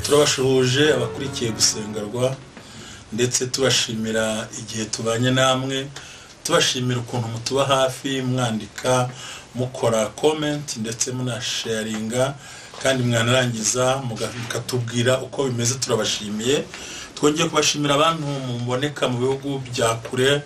turabashuhuje abakurikiye gusengerwa ndetse tubashimira igihe tubanye namwe, tubashimira ukuntu mutuba hafi mwandika mukora comment ndetse munasharinga kandi mwanarangiza mukatubwira uko bimeze. Turabashimiye, twongeye kubashimira abantu muboneka mu bihugu bya kure,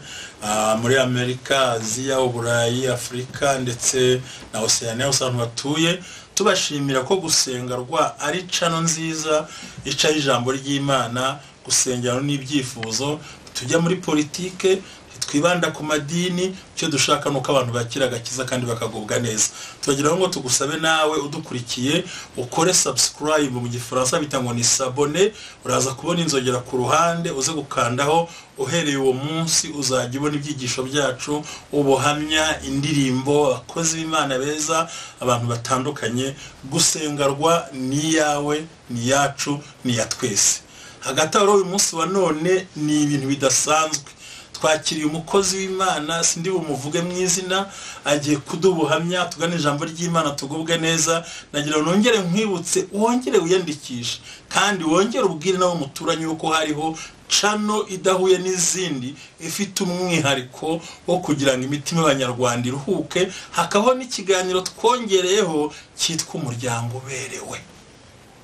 muri Amerika, Aziya, Uburayi, Afrika ndetse na Oceania hose abantu batuye. Tubashimira ko gusengerwa ari cano nziza ica ijambo ry'Imana, gusengera n'ibyifuzo. Tujya muri politike, twibanda ku madini, cyo dushaka nuko abantu bakira agakiza kandi bakagubwa neza. Turagira ngo tugusabe nawe udukurikiye ukore subscribe, mu gifaransa bita ngo ni s'abonner. Uraza kubona inzogera ku ruhande, uze gukandaho. Uhereye uwo munsi uzajya ubona ibyigisho byacu, ubuhamya, indirimbo, abakozi b'Imana beza, abantu batandukanye. Gusengerwa ni yawe, ni yacu, ni ya twese. Hagati aho uyu munsi wa none ni ibintu bidasanzwe. Twakiriye umukozi w'Imana, sindi bumuvuge mu izina, agiye kudubuhamya, tugane ijambo ry'Imana tugubwe neza. Nagira ngo nongere nkwibutse wongere wiyandikisha kandi wongere ubwire nawe muturanye uko hariho channel idahuye n'izindi, ifite umwihariko wo kugira ngo imitima y'Abanyarwanda iruhuke. Hakaho n'ikiganiro twongereyeho cyitwa Umuryango Uberewe,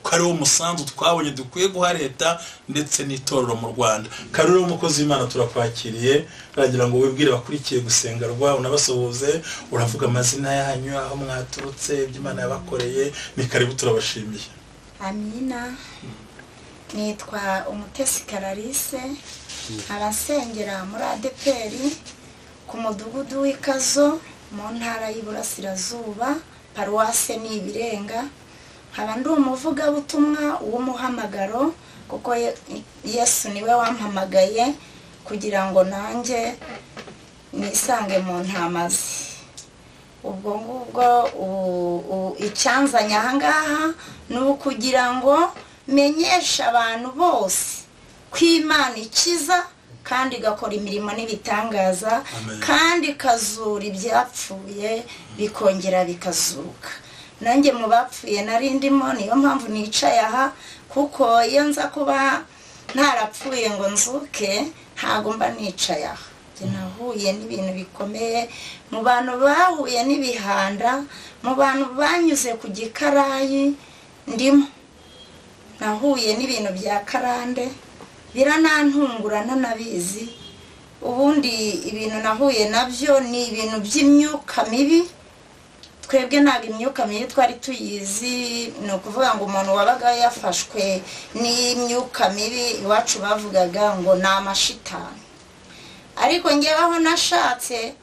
kari wo musanzu twabonye dukwiye guha leta ndetse n'itorero mu Rwanda. Kari wo umukozi w'Imana turakwakiriye, aragira ngo wibwire bakurikiye gusengerwa, unabasuhuze, uravuga amazina yanyu, aho mwaturutse, iby'Imana yabakoreye. Ni karibu, turabashimiye. Amina. Nitwa Umutesi Clarisse, abasengera muri ADPR ku mudugudu w'Ikazo mu ntara y'Iburasirazuba, paruwase ni Ibirenga. Nkaba ndi umuvugabutumwa w'umuhamagaro, kuko Yesu niwe wampamagaye kugira ngo nanjye nisange mu ntamazi. Ubwo ngubwo icyanzanye aha ngaha ni ukugira ngo menyesha abantu bose ko Imana ikiza kandi igakora imirimo n'ibitangaza. Amen. Kandi ikazura ibyapfuye bikongera bikazuka. Nanjye mu bapfuye nari ndimo, niyo mpamvu nicaye aha, kuko iyo nza kuba ntarapfuye ngo nzuke ntago mba nicaye aha. Nahuye n'ibintu bikomeye, mu bantu bahuye n'ibihanda, mu bantu banyuze ku gikarayi ndimo. Nahuye n'ibintu bya karande biranantungura nanabizi. Ubundi ibintu nahuye nabyo ni ibintu by'imyuka mibi. Twebwe ntabwo imyuka mibi twari tuyizi, ni ukuvuga ngo umuntu wabaga yafashwe n'imyuka mibi iwacu bavugaga ngo ni amashitani. Ariko ngeweho nashatse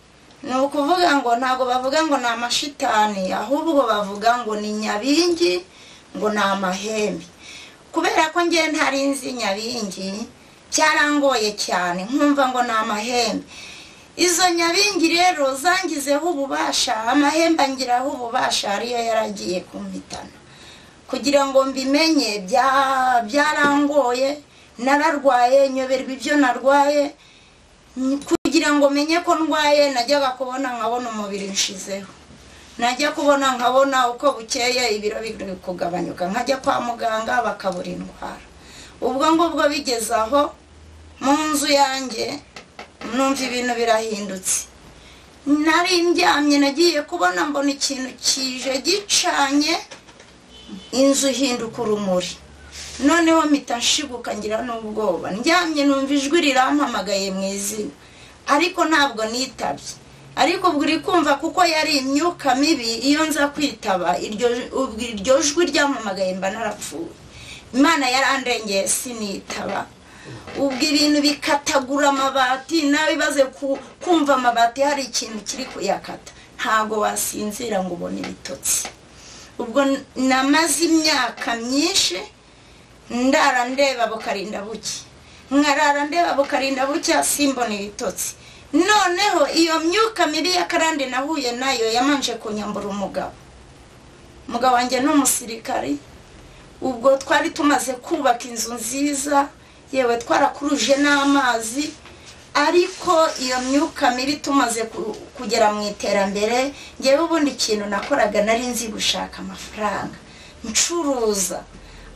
ni ukuvuga ngo ntabwo bavuga ngo ni amashitani, ahubwo bavuga ngo ni nyabingi, ngo ni amahembe. Kubera ko ngewe ntari nzi nyabingi, byarangoye cyane, nkumva ngo ni amahembe. Izo nyabingi rero zangizeho ububasha, amahembe angiraho ububasha, ariyo yaragiye kumpitana. Kugira ngo mbimenye byarangoye, nararwaye, nyoberwa ibyo narwaye. Kugira ngo menye ko ndwaye, najyaga kubona nkabona umubiri nshizeho, najya kubona nkabona uko bukeye ibiro biri kugabanyuka, nkajya kwa muganga bakabura indwara. Ubwo ngubwo bigeze aho mu nzu yanjye numva ibintu birahindutse. Nari ndyamye, nagiye kubona mbona ikintu kije gicanye, inzu ihinduka urumuri. Noneho mpita nshibuka ngira n'ubwoba, ndyamye numva ijwi rirampamagaye mu izina, ariko ntabwo nitabye. Ariko ubwo uri kumva kuko yari imyuka mibi, iyo nza kwitaba iryo jwi ryampamagaye mba narapfuye. Imana yarandengeye sinitaba. Ubwo ibintu bikatagura amabati, nabibaze kumva amabati hari ikintu kiri kuyakata, ntago wasinzira ngo ubone ibitotsi. Ubwo namaze imyaka myinshi ndara ndeba bukarinda buke, nkarara ndeba bukarinda buke, simbona ibitotsi. Noneho iyo myuka mibi ya karande nahuye nayo yamanje kunyambura umugabo wanjye n'umusirikari. Ubwo twari tumaze kubaka inzu nziza, yewe twarakuruje n'amazi, ariko iyo myuka mibi tumaze kugera mu iterambere, ngewe ubundi ikintu nakoraga nari nzi gushaka amafaranga, ncuruza.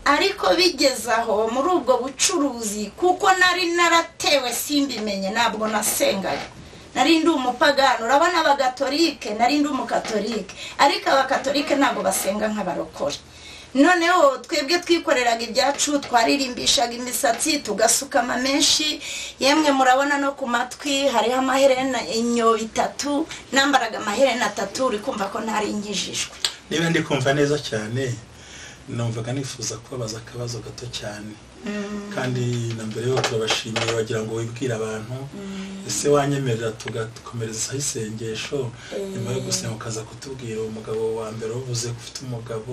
ariko bigeze aho muri ubwo bucuruzi kuko nari naratewe simbimenye ntabwo nasengaga nari ndi umupagano urabona abagatolike nari ndi umukatolike ariko abakatolike ntabwo basenga nk'abarokore noneho twebwe twikoreraga ibyacu twaririmbishaga imisatsi tugasukama menshi yemwe murabona no ku matwi hariho amaherena inyo 3 nambaraga amaherena 3 uri kumva ko ntari nkijijwe niba ndi kumva neza cyane numvaga nifuza kubabaza akabazo gato cyane kandi na mbere yo turabashimiye wagira ngo wibwira abantu ese wanyemerera tugakomereza isengesho nyuma yo gusenga ukaza kutubwira umugabo wa mbere uvuze ko ufite umugabo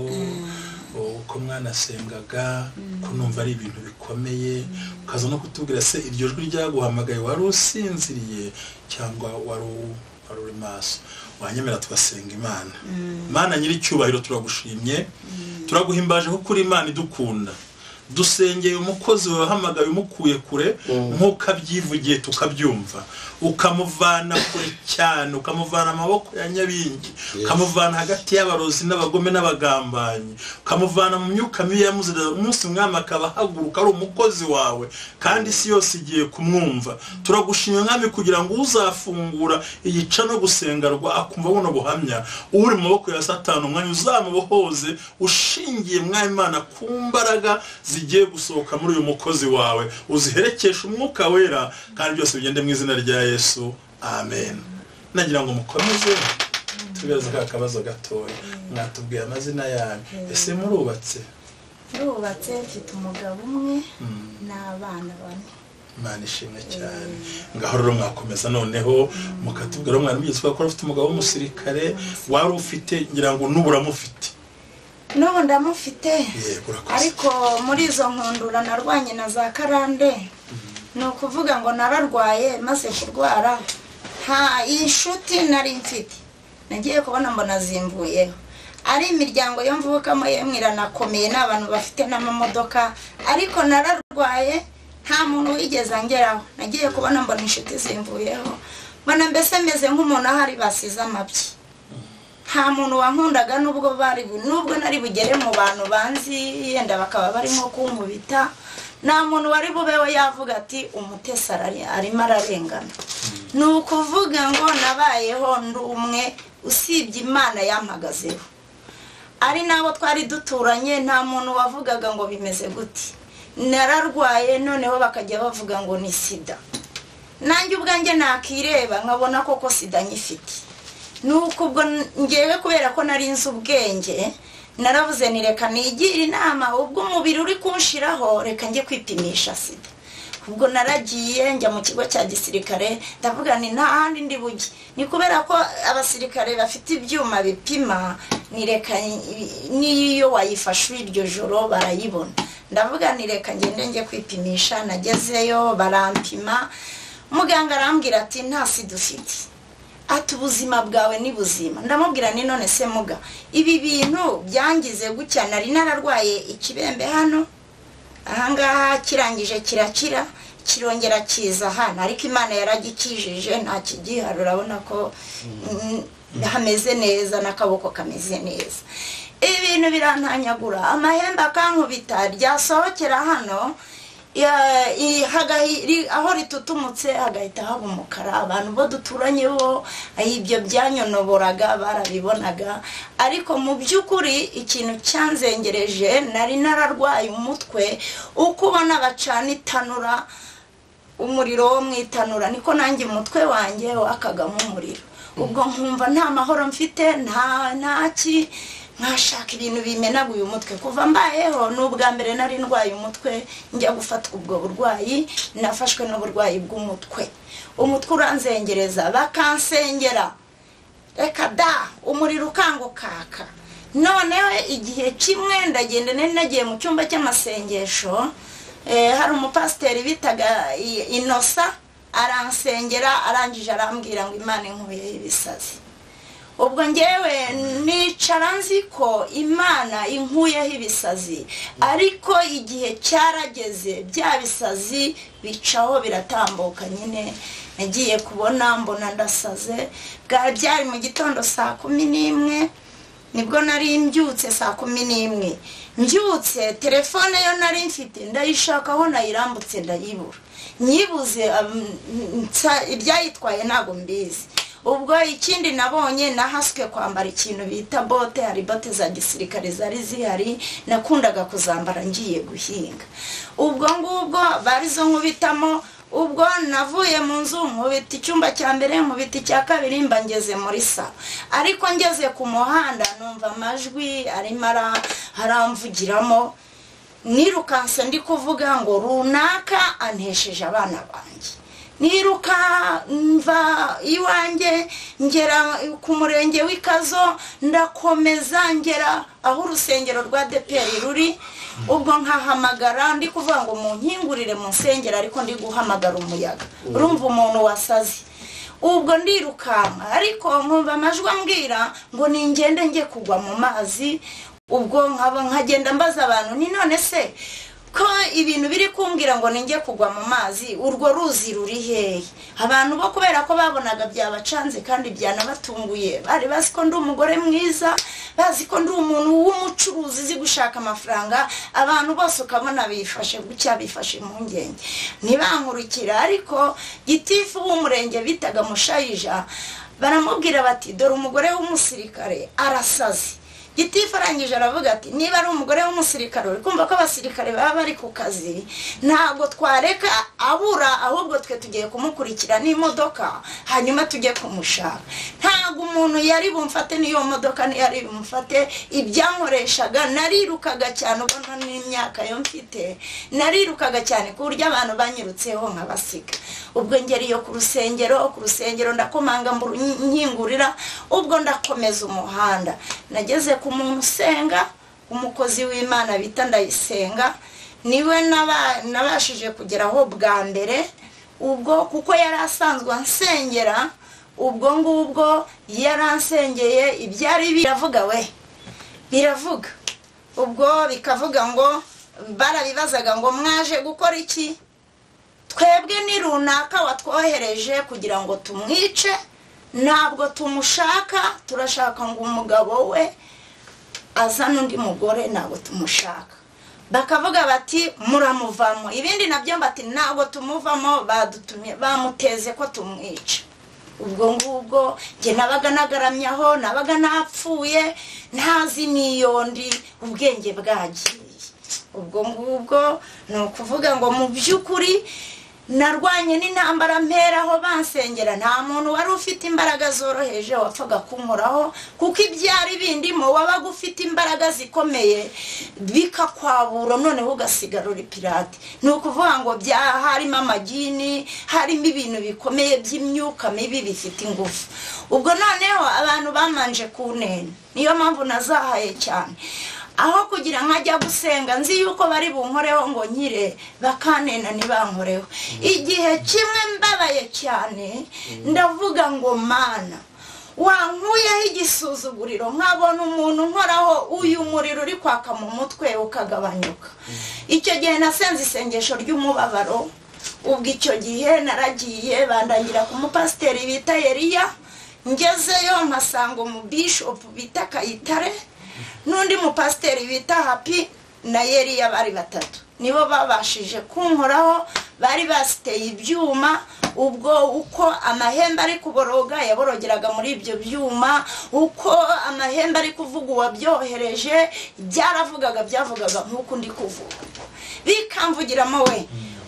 uko mwanasengaga ko numva ari ibintu bikomeye ukaza no kutubwira se iryo jwi ryaguhamagaye wari usinziriye cyangwa wari maso wanyemera tugasenga Imana Imana nyiri cyubahiro turagushimye turaguhimbaje ko kuri Imana idukunda dusengeye umukozi wahamagaye umukuye kure nkuko abyivugiye tukabyumva ukamuvana kure cyane ukamuvana amaboko ya nyabingi ukamuvana hagati y'abarozi n'abagome n'abagambanyi ukamuvana mu myuka mibi yamuzira umunsi mwama akaba haguruka ari umukozi wawe kandi isi yose igiye kumwumva turagushimye mwami kugira ngo uzafungura iyica no gusengerwa akumva buno buhamya uri mu maboko ya Satani umwanya uzamubohoze ushingiye mwami Imana ku mbaraga zigiye gusohoka muri uyu mukozi wawe uziherekesha umwuka wera kandi byose bigende mu izina rya Yesu amen nagira ngo mukomeze tubibaze akabazo gatoya mwatubwiye amazina yanyu ese murubatse mfite umugabo umwe n'abana bane Imana ishimwe cyane ngaho rero mwakomeza noneho mukatubwira mwana mugizwe ko ufite umugabo w'umusirikare wari ufite ngira ngo nuburamufite n'ubu ndamufite ariko muri izo nkundura narwanye na za karande ni ukuvuga ngo nararwaye maze kurwara nta inshuti nari mfite nagiye kubona mbona zimvuyeho ari imiryango yo mvukamo yemwe iranakomeye n'abantu bafite n'amamodoka ariko nararwaye nta muntu wigeze angeraho nagiye kubona mbona inshuti zimvuyeho mbona mbese meze nk'umuntu ahari basize amabyi nta muntu wankundaga nubwo nari bugere mu bantu banzi yenda bakaba barimo kunkubita nta muntu wari bubeho yavuga ati umutesi arimo ararengana ni ukuvuga ngo nabayeho ndi umwe usibye Imana yampagazeho ari nabo twari duturanye nta muntu wavugaga ngo bimeze gute nararwaye noneho bakajya bavuga ngo ni sida nanjye ubwanjye nakireba nkabona koko sida nyifite nuko ubwo ngewe kubera ko nari nzi ubwenge naravuze nireka nigira inama ubwo umubiri uri kunshiraho reka njye kwipimisha sida ubwo naragiye njya mu kigo cya gisirikare ndavuga ni nta handi ndi bujye ni kubera ko abasirikare bafite ibyuma bipima nireka niyo wayifashe iryo joro barayibona ndavuga nireka ngende njye kwipimisha nagezeyo barampima muganga arambwira ati nta sida ufite ati ubuzima bwawe ni buzima ndamubwira ni none se muga ibi bintu byangize gutya nari nararwaye ikibembe hano ahangaha kirangije kirakira kirongera kiza hano ariko Imana yaragikijije nta kigihari urabona ko hameze neza n'akaboko kameze neza ibintu birantanyagura amahembe akankubita ryasohokera hano aho ritutumutse hagahita haba umukara abantu bo duturanye bo ibyo byanyonoboraga barabibonaga ariko mu by'ukuri ikintu cyanzengereje nari nararwaye umutwe uko ubona bacana itanura umuriro wo mu itanura niko nanjye umutwe wanjye wakagamo umuriro ubwo nkumva nta mahoro mfite ntaki nkashaka ibintu bimenaguye umutwe kuva mbayeho n'ubwa mbere nari ndwaye umutwe njya gufatwa ubwo burwayi nafashwe n'uburwayi bw'umutwe umutwe uranzengereza bakansengera reka da umuriro ukangukaka noneho igihe kimwe ndagenda nari nagiye mu cyumba cy'amasengesho hari umupasiteri bitaga Inosa aransengera arangije arambwira ngo Imana inkuyeho ibisazi ubwo ngewe nicara nzi ko Imana inkuyeho ibisazi ariko igihe cyarageze bya bisazi bicaho biratambuka nyine nagiye kubona mbona ndasaze byari mu gitondo 11:00 nibwo nari mbyutse saa 11 mbyutse telefone yo nari mfite ndayishaka aho nayirambutse ndayibura nyibuze ibyayitwaye ntago mbizi ubwo ikindi nabonye nahaswe kwambara ikintu bita bote hari bote za gisirikare zari zihari nakundaga kuzambara ngiye guhinga ubwo ngubwo barizo nkubitamo ubwo navuye mu nzu nkubita icyumba cya mbere nkubita icya kabiri mba ngeze muri salo ariko ngeze ku muhanda numva amajwi arimo haramvugiramo nirukanse ndi kuvuga ngo runaka antesheje abana banjye niruka mva iwanjye ngera ku murenge w'Ikazo ndakomeza ngera aho urusengero rwa DPR ruri ubwo nkahamagara ndi kuvuga ngo mu nkingurire mu nsengero ariko ndi guhamagara umuyaga urumva umuntu wasazi ubwo ndirukanka ariko nkumva amajwi ambwira ngo ningende nge kugwa mu mazi ubwo nkagenda mbaza abantu ni none se ko ibintu biri kumbwira ngo ninge kugwa mu mazi urwo ruzi ruri hehe abantu bo kubera ko babonaga byabacanze kandi byanabatunguye bari bazi ko ndi umugore mwiza bazi ko ndi umuntu w'umucuruzi uzi gushaka amafaranga abantu bose ukabona bifashe gucya bifashe impungenge ntibankurikira ariko gitifu w'umurenge bitaga Mushayija baramubwira bati dore umugore w'umusirikare arasazi gitifu arangije aravuga ati niba ari umugore w'umusirikare uri kumva ko abasirikare baba bari ku kazi ntabwo twareka abura ahubwo twe tugiye kumukurikira n'imodoka hanyuma tujye kumushaka ntabwo umuntu yari bumfate n'iyo modoka ntiyari bumfate ibyankoreshaga narirukaga cyane ubona n'imyaka yo mfite narirukaga cyane ku buryo abantu banyirutseho nkabasiga ubwo ngeriyo ku rusengero ndakomanga nkingurira ubwo ndakomeza umuhanda nageze ku muntu usenga umukozi w'Imana bita Ndayisenga niwe nabashije kugeraho bwa mbere ubwo kuko yari asanzwe ansengera ubwo ngubwo yaransengeye ibyari biravuga ubwo bikavuga ngo barabibazaga ngo mwaje gukora iki twebwe ni runaka watwohereje kugira ngo tumwice ntabwo tumushaka turashaka ngo umugabo we azana undi mugore ntabwo tumushaka bakavuga bati muramuvamo ibindi nabyo bati ntabwo tumuvamo badutumye bamuteze ko tumwica ubwo ngubwo nge nabaga nagaramyaho nabaga napfuye ntazi niyondi ubwenge bwagiye ubwo ngubwo ni ukuvuga ngo mu by'ukuri narwanye n'intambara mperaho bansengera nta muntu wari ufite imbaraga zoroheje wapfaga kunkoraho kuko ibyari bindimo wabaga ufite imbaraga zikomeye bikakwabura noneho ugasigara uri pirate ni ukuvuga ngo harimo amagini harimo ibintu bikomeye by'imyuka mibi bifite ingufu ubwo noneho abantu bamanje kunena niyo mpamvu nazahaye cyane aho kugira nkajya gusenga nzi yuko bari bunkoreho ngo nkire bakanena nibankoreho igihe kimwe mbabaye cyane ndavuga ngo Mana wankuyeho igisuzuguriro nkabona umuntu nkoraho uyu muriro uri kwaka mu mutwe ukagabanyuka icyo gihe nasenze isengesho ry'umubabaro ubwo icyo gihe naragiye bandangira ku mupasiteri bita Eliya ngezeyo mpasanga umubishop bita Kayitare n'undi mupasiteri bita Happy na Eliya bari batatu nibo babashije kunkoraho bari basiteye ibyuma ubwo uko amahembe ari kuboroga yaborogeraga muri ibyo byuma uko amahembe ari kuvuga uwabyohereje byavugaga nk'uko ndi kuvuga bikamvugiramo we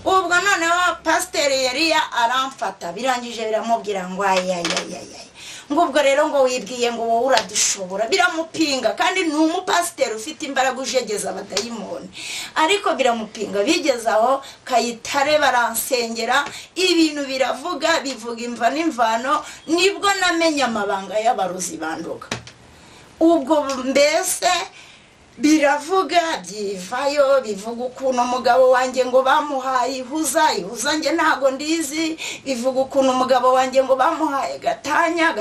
ubwo noneho pasiteri Eliya aramfata birangije biramubwira ngo ayayayayay ngo ubwo rero ngo wibwiye ngo wowe uradushobora biramupinga kandi ni umupasiteri ufite imbaraga ujegeza abadayimoni ariko biramupinga bigezaho Kayitare baransengera ibintu biravuga bivuga imva n'imvano nibwo namenye amabanga y'abarozi bandoga ubwo mbese biravuga byivayo bivuga ukuntu umugabo wanjye ngo bamuhaye ihuza nge ntago ndizi bivuga ukuntu umugabo wanjye ngo bamuhaye gatanya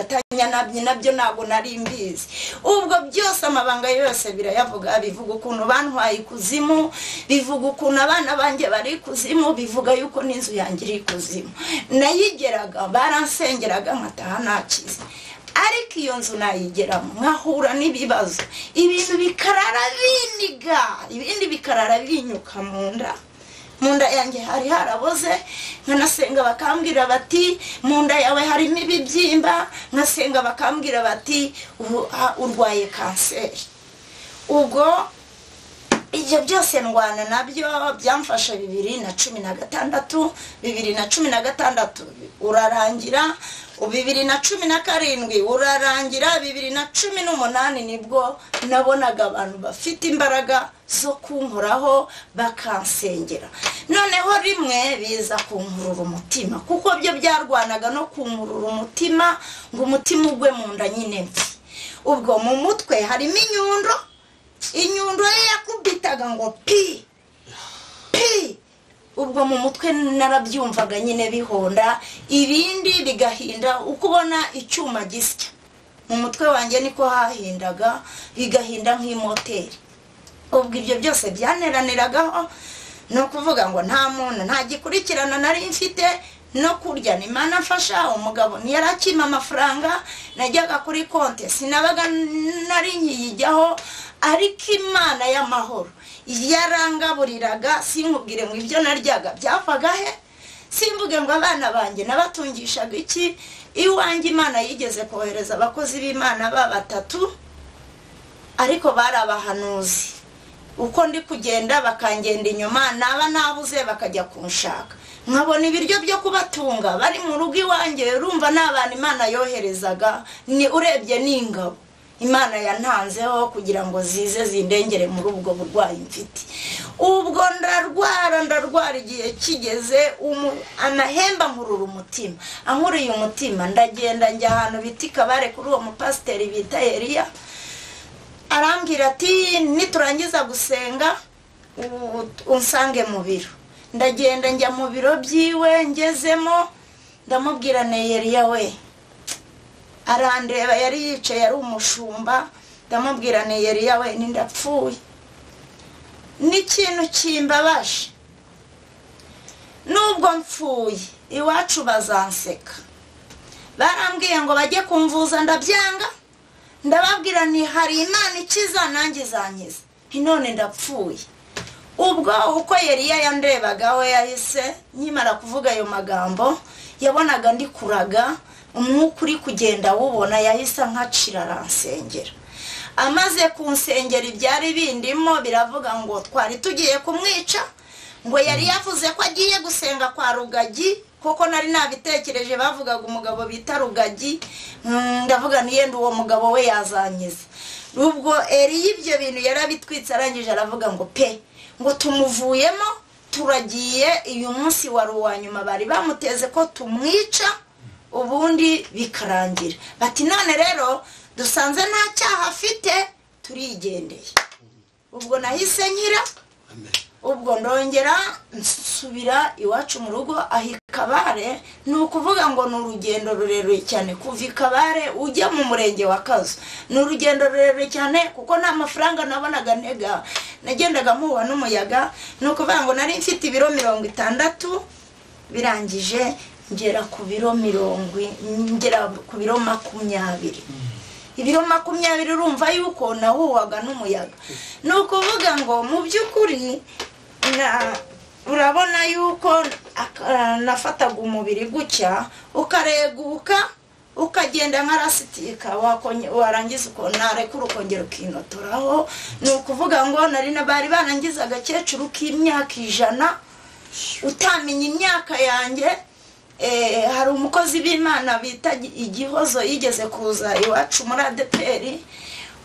nabyo ntago nari mbizi ubwo byose amabanga yose birayavuga bivuga ukuntu bantwaye ikuzimu bivuga ukuntu abana banjye bari ikuzimu bivuga yuko n'inzu yanjye iri ikuzimu nayigeraga baransengeraga nkataha nakize ariko iyo nzu nayigeramo nkahura n'ibibazo, ibintu bikarara biniga, ibindi bikarara binyuka mu nda yanjye hari haraboze, nkanasenga bakambwira bati mu nda yawe harimo ibibyimba, nkasenga bakambwira bati urwaye kanseri. Ubwo ibyo byose ndwana nabyo byamfasha 2016 urarangira, 2017 urarangira, 2018 nibwo nabonaga abantu bafite imbaraga zo kunkoraho bakansengera. Noneho rimwe biza kunkurura umutima, kuko byo byarwanaga no kunkurura umutima ngo umutima ugwe mu nda nyine mfi. Ubwo mu mutwe harimo inyundo ye yakubitaga ngo pi. Ubwo mu mutwe narabyumvaga nyine bihonda, ibindi bigahinda ukubona icyuma gisya. Mu mutwe wanjye niko hahindaga, bigahinda nk'imoteri. Ubwo ibyo byose byaneraniragaho, no kuvuga ngo nta muntu nta gikurikirana nari mfite, no kurya ni Imana mfasha. Umugabo ntiyarakima amafaranga, najyaga kuri konte sinabaga nari nkiyijyaho, ariko Imana y'amahoro yarangaburiraga. Sinkubwire ngo ibyo naryaga byavaga he, simvuge ngo abana banjye nabatungishaga iki. Iwanjye Imana yigeze kohereza abakozi b'Imana batatu, ariko bari abahanuzi. Uko ndi kugenda bakangenda inyuma, naba nabuze bakajya kunshaka, nkabona ibiryo byo kubatunga bari mu rugo iwanjye. Urumva n'abantu Imana yoherezaga, ni urebye n'ingabo Imana yantanzeho kugira ngo zize zindengere muri ubwo burwayi mfite. Ubwo ndarwara, igihe kigeze amahemba nkurura umutima. Ankuriye umutima ndagenda njya ahantu biti Kabare kuri uwo mupasiteri bita Eliya. Arambwira ati niturangiza gusenga unsange mu biro. Ndagenda njya mu biro byiwe, ngezemo ndamubwira ne Eliya we. Arandeba, yari yicaye ari umushumba. Ndamubwira ne Eliya we ndapfuye. N'ikintu kimbabaje, nubwo mpfuye iwacu bazanseka. Barambwiye ngo bajye kumvuza, ndabyanga. Ndababwira ni hari Imana ikiza nanjye izankiza, none ndapfuye. Ubwo uko Eliya yandebaga we yahise, nkimara kuvuga ayo magambo yabonaga ndi kuraga, umwuka uri kugenda wubona, yahise nkacira aransengera. Amaze kunsengera ibyari bindimo biravuga ngo twari tugiye kumwica, ngo yari yavuze ko agiye gusenga kwa Rugagi, koko nari nabitekereje. Bavugaga umugabo bita Rugagi, ndavuga ni yenda uwo mugabo we yazankiza. Ubwo Eliya ibyo bintu yarabitwitse, arangije aravuga ngo pe, ngo tumuvuyemo turagiye. Uyu munsi wari uwa nyuma bari bamuteze ko tumwica, ubundi bikarangira. Bati none rero dusanze nta cyaha afite, turigendeye. Ubwo nahise nkira. Ubwo ndongera nsubira iwacu mu rugo ahi Kabare. Ni ukuvuga ngo ni urugendo rurerure cyane kuva i Kabare ujya mu murenge wa Kazo. Ni urugendo rurerure cyane kuko nta mafaranga nabonaga ntega, nagendaga muwa n'umuyaga. Ni ukuvuga ngo nari mfite ibiro 60, birangije ngera ku biro 20. Ibiro 20 urumva yuko nahuwaga n'umuyaga. Ni ukuvuga ngo mu by'ukuri urabona yuko nafataga umubiri gucya, ukareguka, ukagenda nkarasitika, warangiza uko narekura ukongera ukinotoraho. Ni ukuvuga ngo nari bari banangiza agakecuru k'imyaka 100, utamenya imyaka yanjye. Hari umukozi b'Imana bita Igihozo yigeze kuza iwacu muri ADPR.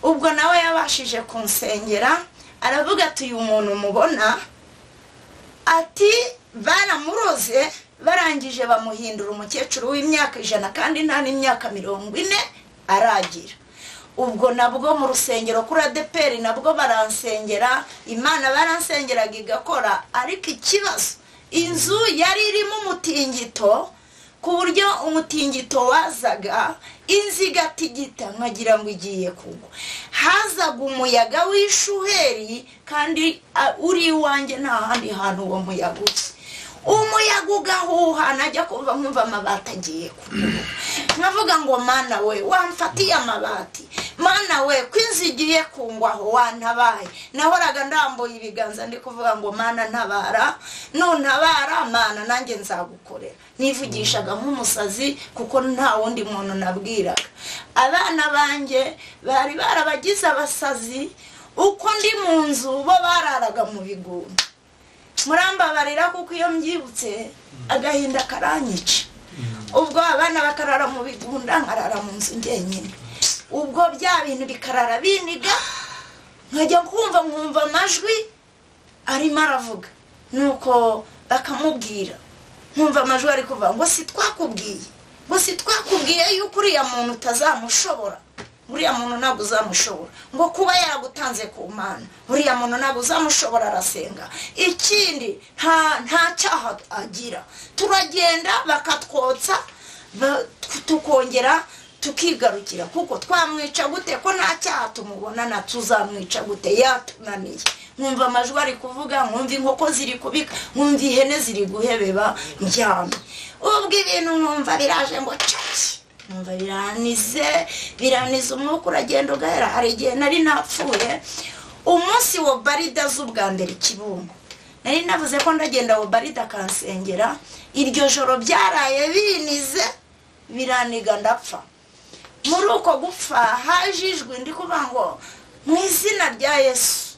Ubwo nawe yabashije kunsengera, aravuga ati uyu muntu mubona, ati baramuroze, barangije bamuhindura umukecuru w'imyaka 100 kandi nta n'imyaka 40 aragira. Ubwo nabwo mu rusengero kuri ADPR nabwo baransengera, Imana baransengeraga igakora. Ariko ikibazo, inzu yari irimo umutingito, ku buryo umutingito wazaga inziga tigita nkagira ngo igiye kugwa. Hazaga umuyaga w'ishuheri, kandi uri wanjye nta handi hantu uwo muyaga uzi. Umuyaga ugahuha, najya kumva nkumva amabati agiye kuguruka, nkavuga ngo mana we wamfatiye amabati, mana we kwinzigiye kungwaho wantabaye. Nahoraga ndambuye ibiganza ndi kuvuga ngo mana ntabara, nuntabara mana nanjye nzagukorera. Nivugishaga nk'umusazi kuko nta wundi muntu nabwiraga. Abana banjye bari barabagize abasazi, uko ndi mu nzu bo bararaga mu bigunda. Murambabarira kuko iyo mbyibutse agahinda karanyica. Ubwo abana bakarara mu bigunda nkarara mu nzu njyenyine. Ubwo bya bintu bikarara biniga, nkajya nkumva amajwi arimo aravuga, nuko bakamubwira, nkumva amajwi ari kuvuga ngo sitwakubwiye yuko uriya muntu utazamushobora, uriya muntu ntabwo uzamushobora, ngo kuba yaragutanze ku Mana, uriya muntu ntabwo uzamushobora arasenga, ikindi nta cyaha agira. Turagenda bakatwotsa tukongera tukigarukira, kuko twamwica gute ko nta cyaha tumubona, na tuzamwica gute yatunaniye. Nkumva amajwi ari kuvuga, nkumva inkoko ziri kubika, nkumva ihene ziri guhebeba njyana. Ubwo ibintu nkumva biraje ngo caki, nkumva biranize umwuka uragenda ugahera. Hari igihe nari napfuye, umunsi wa barida z'ubwa mbere Kibungo, nari navuze ko ndagenda wa barida kansengera. Iryo joro byaraye binize biraniga ndapfa. Muri uko gupfa hajijwe ndi kuvuga ngo mu izina rya Yesu.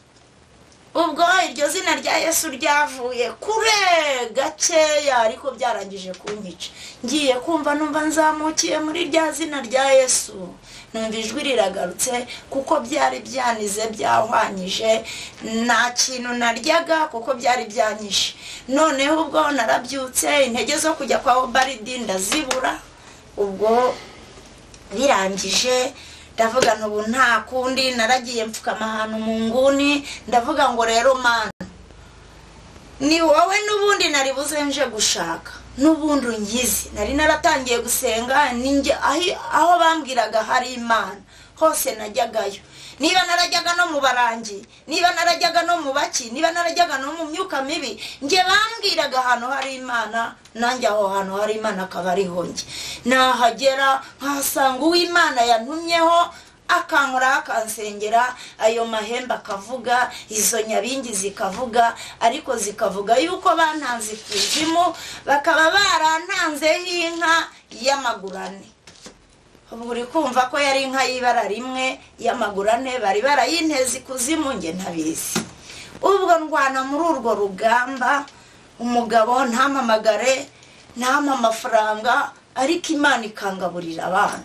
Ubwo iryo zina rya Yesu ryavuye kure gakeya, ariko byarangije kunyica. Ngiye kumva numva nzamukiye muri rya zina rya Yesu, numva ijwi riragarutse kuko byari byanize byahwanyije, nta kintu naryaga kuko byari byanyishe. Noneho ubwo narabyutse, intege zo kujya kwa baridi ndazibura. Ubwo birangije ndavuga n'ubu nta kundi, naragiye mfukama ahantu mu nguni, ndavuga ngo rero Mana, ni wowe n'ubundi nari buze nje gushaka, n'ubundi ungize. Nari naratangiye gusenga, aho bambwiraga hari Imana hose najyagayo. Niba narajyaga no mu barangi, niba narajyaga no mu baki, niba narajyaga no mu myuka mibi, nge bambwiraga ahantu hari Imana, nanjye aho hantu hari Imana akaba ariho nge. Nahagera nkasanga uw'Imana yantumyeho, akankora akansengera, ayo mahembe akavuga, izo nyabingi zikavuga, ariko zikavuga yuko bantanze kuzimu, bakaba barantanzeho inka y'amagurane. Ubu uri kumva ko yari inka y'ibara rimwe y'amagurane, bari barayinteze ikuzimu nge ntabizi. Ubwo ndwana muri urwo rugamba, umugabo ntampamagare, ntampa amafaranga, ariko Imana ikangaburira abana.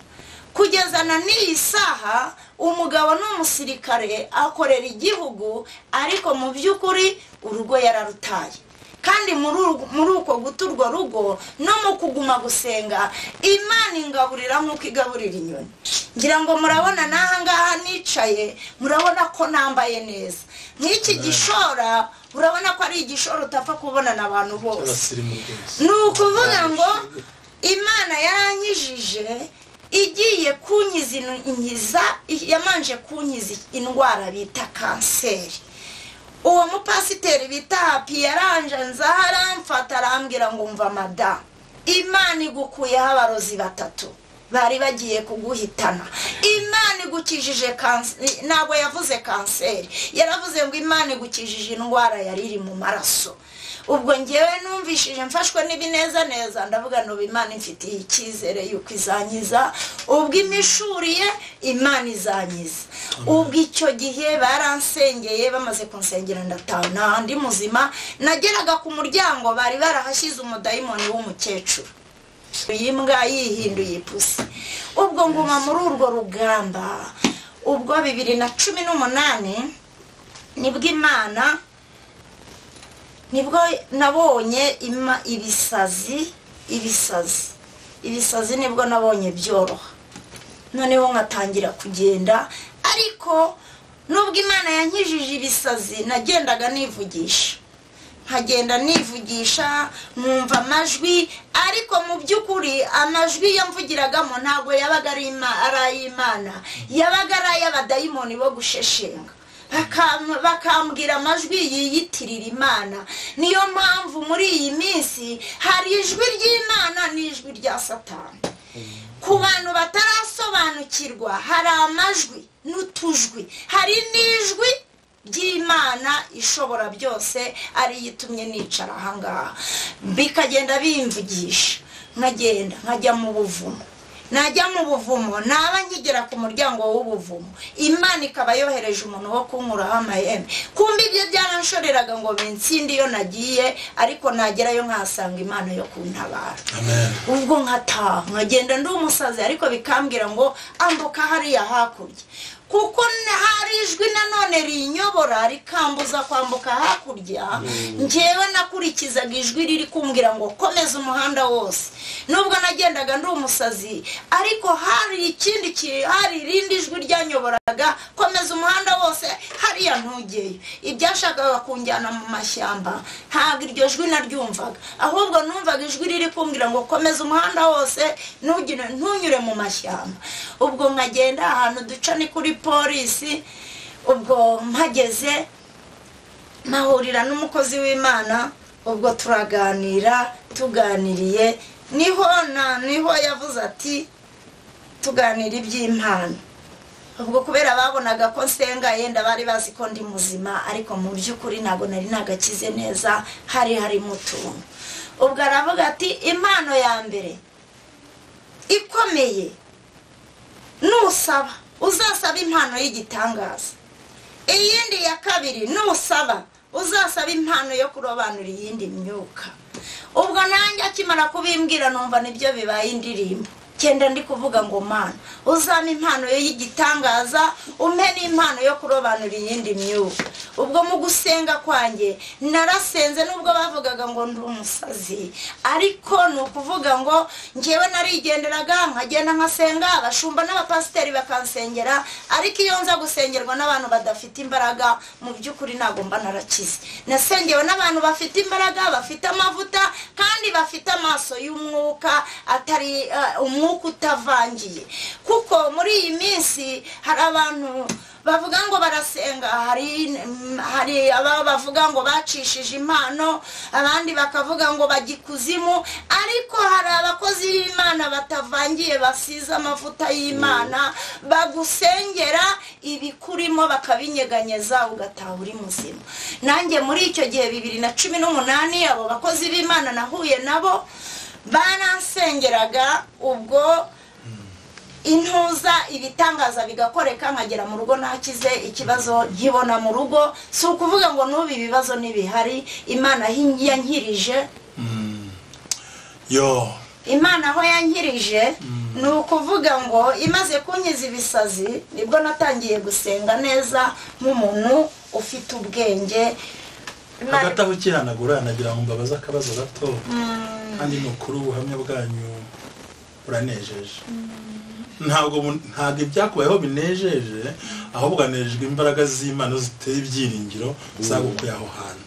Kugezana n'iyi saha, umugabo n'umusirikare akorera igihugu, ariko mu by'ukuri urugo yararutaye. Kandi muri uko guta urwo rugo no mu kuguma gusenga, Imana ingaburira nk'uko igaburira inyoni. Ngira ngo murabona n'aha ngaha nicaye, murabona ko nambaye neza. Nk'iki gishora, urabona ko ari igishoro utapfa kubona n'abantu bose. Ni ukuvuga ngo Imana yaranyijije, igiye kunyiza yamanje kunyiza indwara bita kanseri. Uwo mupasiteri bita Happy yaranje nzaharamfata arambwira ngo umva madamu, Imana igukuyeho abarozi batatu bari bagiye kuguhitana. Imana igukijije kanseri, ntabwo yavuze kanseri, yaravuze ngo Imana igukijije indwara yari iri mu maraso. Ubwo ngewe numvishije mfashwe n'ibinezaneza, ndavuga no Imana imfitiye icyizere yuko izanyiza. Ubwo imishuriye Imana izanyiza. Ubwo icyo gihe baransengeye, bamaze kunsengera ndataha n'andi muzima. Nageraga ku muryango bari barahashyize umudayimoni w'umukecuru, imbwa yihinduye ipusi. Ubwo nguma muri urwo rugamba. Ubwo 2018 nibwo Imana, nibwo nabonye ibisazi nibwo nabonye byoroha. Noneho nkatangira kugenda, ariko nubwo Imana yankijije ibisazi, nagendaga nivugisha. Nkagenda nivugisha, numva amajwi, ariko mu by'ukuri amajwi yamvugiragamo ntabwo yabaga ari Imana, yabaga ari ay'abadayimoni bo gusheshenga. Bakambwira amajwi yiyitirira Imana. Niyo mpamvu muri iyi minsi hari ijwi ry'Imana n'ijwi rya Satani. ku bantu batarasobanukirwa hari amajwi n'utujwi, hari n'ijwi ry'Imana ishobora byose ariyo itumye nicara ahangaha, bikagenda bimvugisha, nkagenda nkajya mu buvumo, najya mu buvumo naba nkigera ku muryango w'ubuvumo Imana ikaba yohereje umuntu wo kunkuraho amahembe. Kumbi ibyo byaranshoreraga ngo bensinde iyo nagiye, ariko nagerayo nkasanga Imana yo kuntabara. Amen. Ubwo nkataha nkagenda ndi umusazi, ariko bikambwira ngo ambuka hariya hakurya, kuko hari ijwi nanone rinyobora rikambuza kwambuka hakurya. Njyewe nakurikizaga ijwi riri kumbwira ngo komeza umuhanda wose. Nubwo nagendaga ndi umusazi, ariko hari hari irindi jwi ryanyoboraga, komeza umuhanda wose hariya ntugeyo. Ibyashakaga kunjyana mu mashyamba ntabwo iryo jwi naryumvaga, ahubwo numvaga ijwi riri kumbwira ngo komeza umuhanda wose ntunyure mu mashyamba. Ubwo nkagenda ahantu duca ni kuri polisi. Ubwo mpageze mahurira n'umukozi w'Imana, ubwo turaganira, tuganiriye niho yavuze ati tuganira iby'impano. Ubwo kubera babonaga ko nsenga, yenda bari bazi ko ndi muzima, ariko mu by'ukuri ntabwo nari nagakize neza, hari mu tuntu. Ubwo aravuga ati impano ya mbere ikomeye nusaba uzasaba impano y'igitangaza, iyindi ya kabiri nusaba uzasaba impano yo kurobanura iyindi myuka. Ubwo nanjye akimara kubimbwira numva nibyo bibaye indirimbo, cyenda ndi kuvuga ngo Mana uzampa impano y'igitangaza, umpe n'impano yo kurobanura iyindi myuka. Ubwo mu gusenga kwanjye narasenze, nubwo bavugaga ngo ndi umusazi, ariko ni ukuvuga ngo njyewe narigenderaga nkagenda nkasenga, abashumba n'abapasiteri bakansengera, ariko iyo nza gusengerwa n'abantu badafite imbaraga, mu by'ukuri ntabwo mba narakize. Nasengewe n'abantu bafite imbaraga, bafite amavuta, kandi bafite amaso y'umwuka, atari umwuka utavangiye. Kuko muri iyi minsi hari abantu bavuga ngo barasenga, hari aba bavuga ngo bacishije impano, abandi bakavuga ngo bagikuzimu, ariko hari abakozi b'Imana batavangiye, basize amavuta y'Imana, bagusengera ibikurimo bakabinyeganyeza ugataha uri muzima. Nanjye muri icyo gihe 2018 abo bakozi b'Imana nahuye nabo baransengeraga, ubwo intuza ibitangaza bigakoreka, nkagera mu rugo nakize, ikibazo nkibona mu rugo. Si ukuvuga ngo n'ubu ibibazo ntibihari, Imana yankirije. Imana aho yankirije ni ukuvuga ngo imaze kunkiza ibisazi, nibwo natangiye gusenga neza nk'umuntu ufite ubwenge. Hagati aho ukihanagura nagira ngo mbabaze akabazo gato, kandi ni ukuri ubuhamya bwanyu buranejeje. Ntabwo ibyakubayeho binejeje, ahubwo anejejwe imbaraga z'Imana ziteye ibyiringiro zagukuye aho hantu.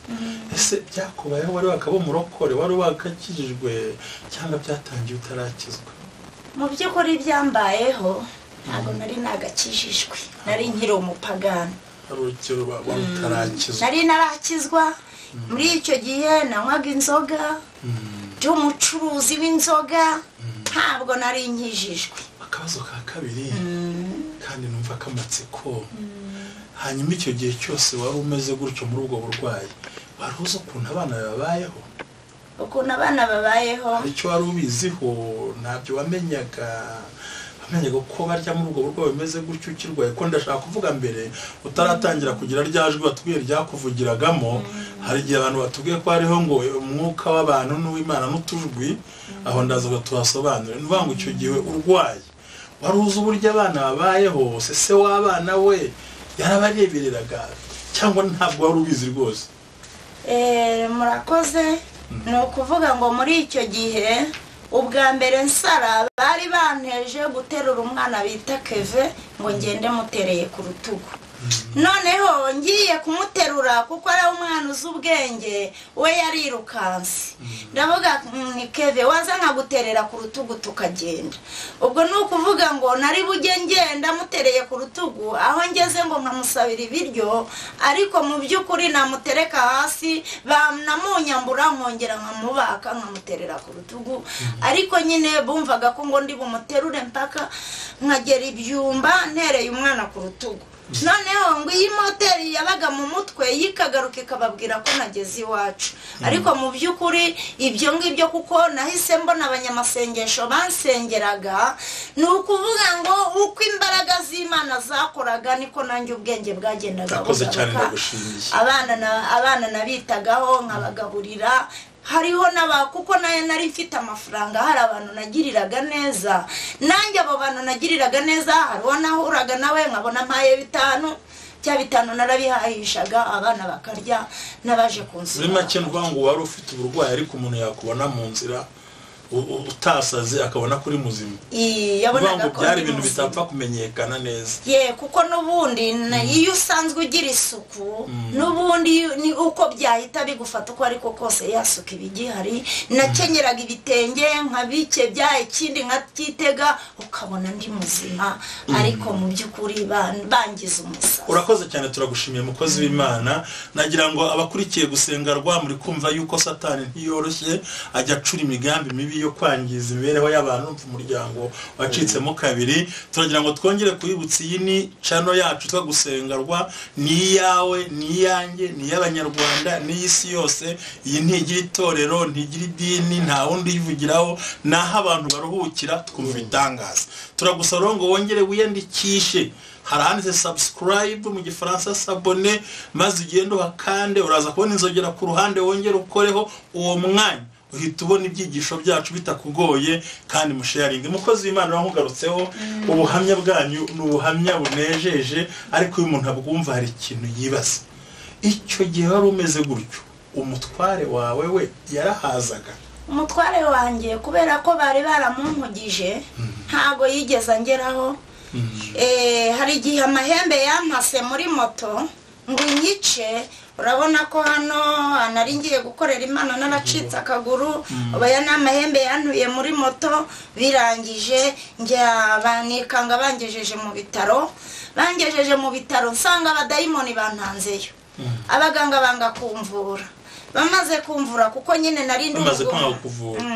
Ese byakubayeho wari wakaba umurokore, wari wakakijijwe, cyangwa byatangiye utarakizwa? Mu by'ukuri byambayeho ntabwo nari nagakijijwe, nari nkiri umupagani. Nari narakizwa. Muri icyo gihe nanywaga inzoga, ndi umucuruzi w'inzoga, ntabwo nari nkijijwe. Akabazo ka kabiri, kandi numva kamatsiko, hanyuma icyo gihe cyose wari umeze gutyo muri ubwo burwayi, wari uzi ukuntu abana babayeho? Ukuntu abana babayeho icyo wari ubiziho? Ntabyo wamenyaga ko barya muri ubwo burwayi bumeze gutyo ukirwaye? Ko ndashaka kuvuga mbere utaratangira kugira rya jwi batubwiye ryakuvugiragamo, hari igihe abantu batubwiye ko hariho ngo umwuka w'abantu n'uw'Imana n'utujwi, aho ndaza ngo tuhasobanure. Ni ngo icyo gihe urwaye wari uzi uburyo abana babayeho? Se w'abana we yarabarebereraga cyangwa ntabwo wari ubizi rwose? Murakoze. Ni ukuvuga ngo muri icyo gihe ubwa mbere nsara bari banteje guterura umwana bita Keve ngo ngende mutereye ku rutugu. noneho ngiye kumuterura kuko ari umwana uzi ubwenge we yarirukanse ndavuga ni Keve waza nkaguterera ku rutugu tukagenda ubwo ni ukuvuga ngo nari bujye ngenda mutereye ku rutugu aho ngeze ngo nkamusabira ibiryo ariko mu by'ukuri namutereka hasi banamunyambura nkongera nkamubaka nkamuterera ku rutugu ariko nyine bumvaga ko ngo ndi bumuterure mpaka nkagera ibyumba ntereye umwana ku rutugu noneho ngo iyi moteri yabaga mu mutwe yikagaruka ikababwira ko nageze iwacu ariko mu by'ukuri ibyo ngibyo kuko nahise mbona abanyamasengesho bansengeraga ni ukuvuga ngo uko imbaraga z'Imana zakoraga niko nanjye ubwenge bwagendaga bugaruka abana nabitagaho nkabagaburira hariho kuko nayo nari mfite amafaranga hari abantu nagiriraga neza nanjye abo bantu nagiriraga neza hariho nahuraga nawe nkabona mpaye 5 cya 5 narabihahishaga abana bakarya nabaje kunsura muri make ndwango wari ufite uburwayi ariko umuntu yakubona mu nzira utasaze akabona kuri muzima yabonaga ko byari ibintu bitapfa kumenyekana neza kuko nubundi iyo usanzwe ugira isuku nubundi ni uko byahita bigufata uko ariko kose yasuka ibigihari nakenyeraga ibitenge nkabike byaye ikindi nkatitega ukabona ndi muzima ariko mu by'ukuri bangiza umusaza urakoze cyane turagushimiye mukozi w'Imana nagira ngo abakurikiye gusengerwa muri kumva yuko Satani ntiyoroshye ajya acura imigambi mibi yo kwangiza imibereho y'abantu mu muryango wacitsemo kabiri turagira ngo twongere kuyibutsa iyi ni channel yacu twa gusengerwa ni yawe ni yanjye ni y'abanyarwanda ni y'isi yose iyi ntigira itorero ntigira idini nta wundi yivugiraho naho abantu baruhukira twumva itangaza turagusaba ngo wongere wiyandikishe haranditse subscribe mu gifaransa s'abonner maze ugende wakande uraza kubona inzogera ku ruhande wongere ukoreho uwo mwanya uhita ubona ibyigisho byacu bitakugoye kandi musharinge mukozi w'Imana wamugarutseho ubuhamya bwanyu n'ubuhamya bunejeje ariko uyu muntu abwumva hari ikintu yibaza icyo gihe wari umeze gutyo umutware wawe we yarahazaga umutware wanjye kubera ko bari baramumpugije ntago yigeze angeraho hari igihe amahembe yampase muri moto ngo inyice urabona ko hano nari ngiye gukorera Imana naracitse akaguru ubaya n'amahembe yantuye muri moto birangije njya banikanga bangejeje mu bitaro nsanga abadayimoni bantanzeyo abaganga banga kumvura bamaze kumvura kuko nyine nari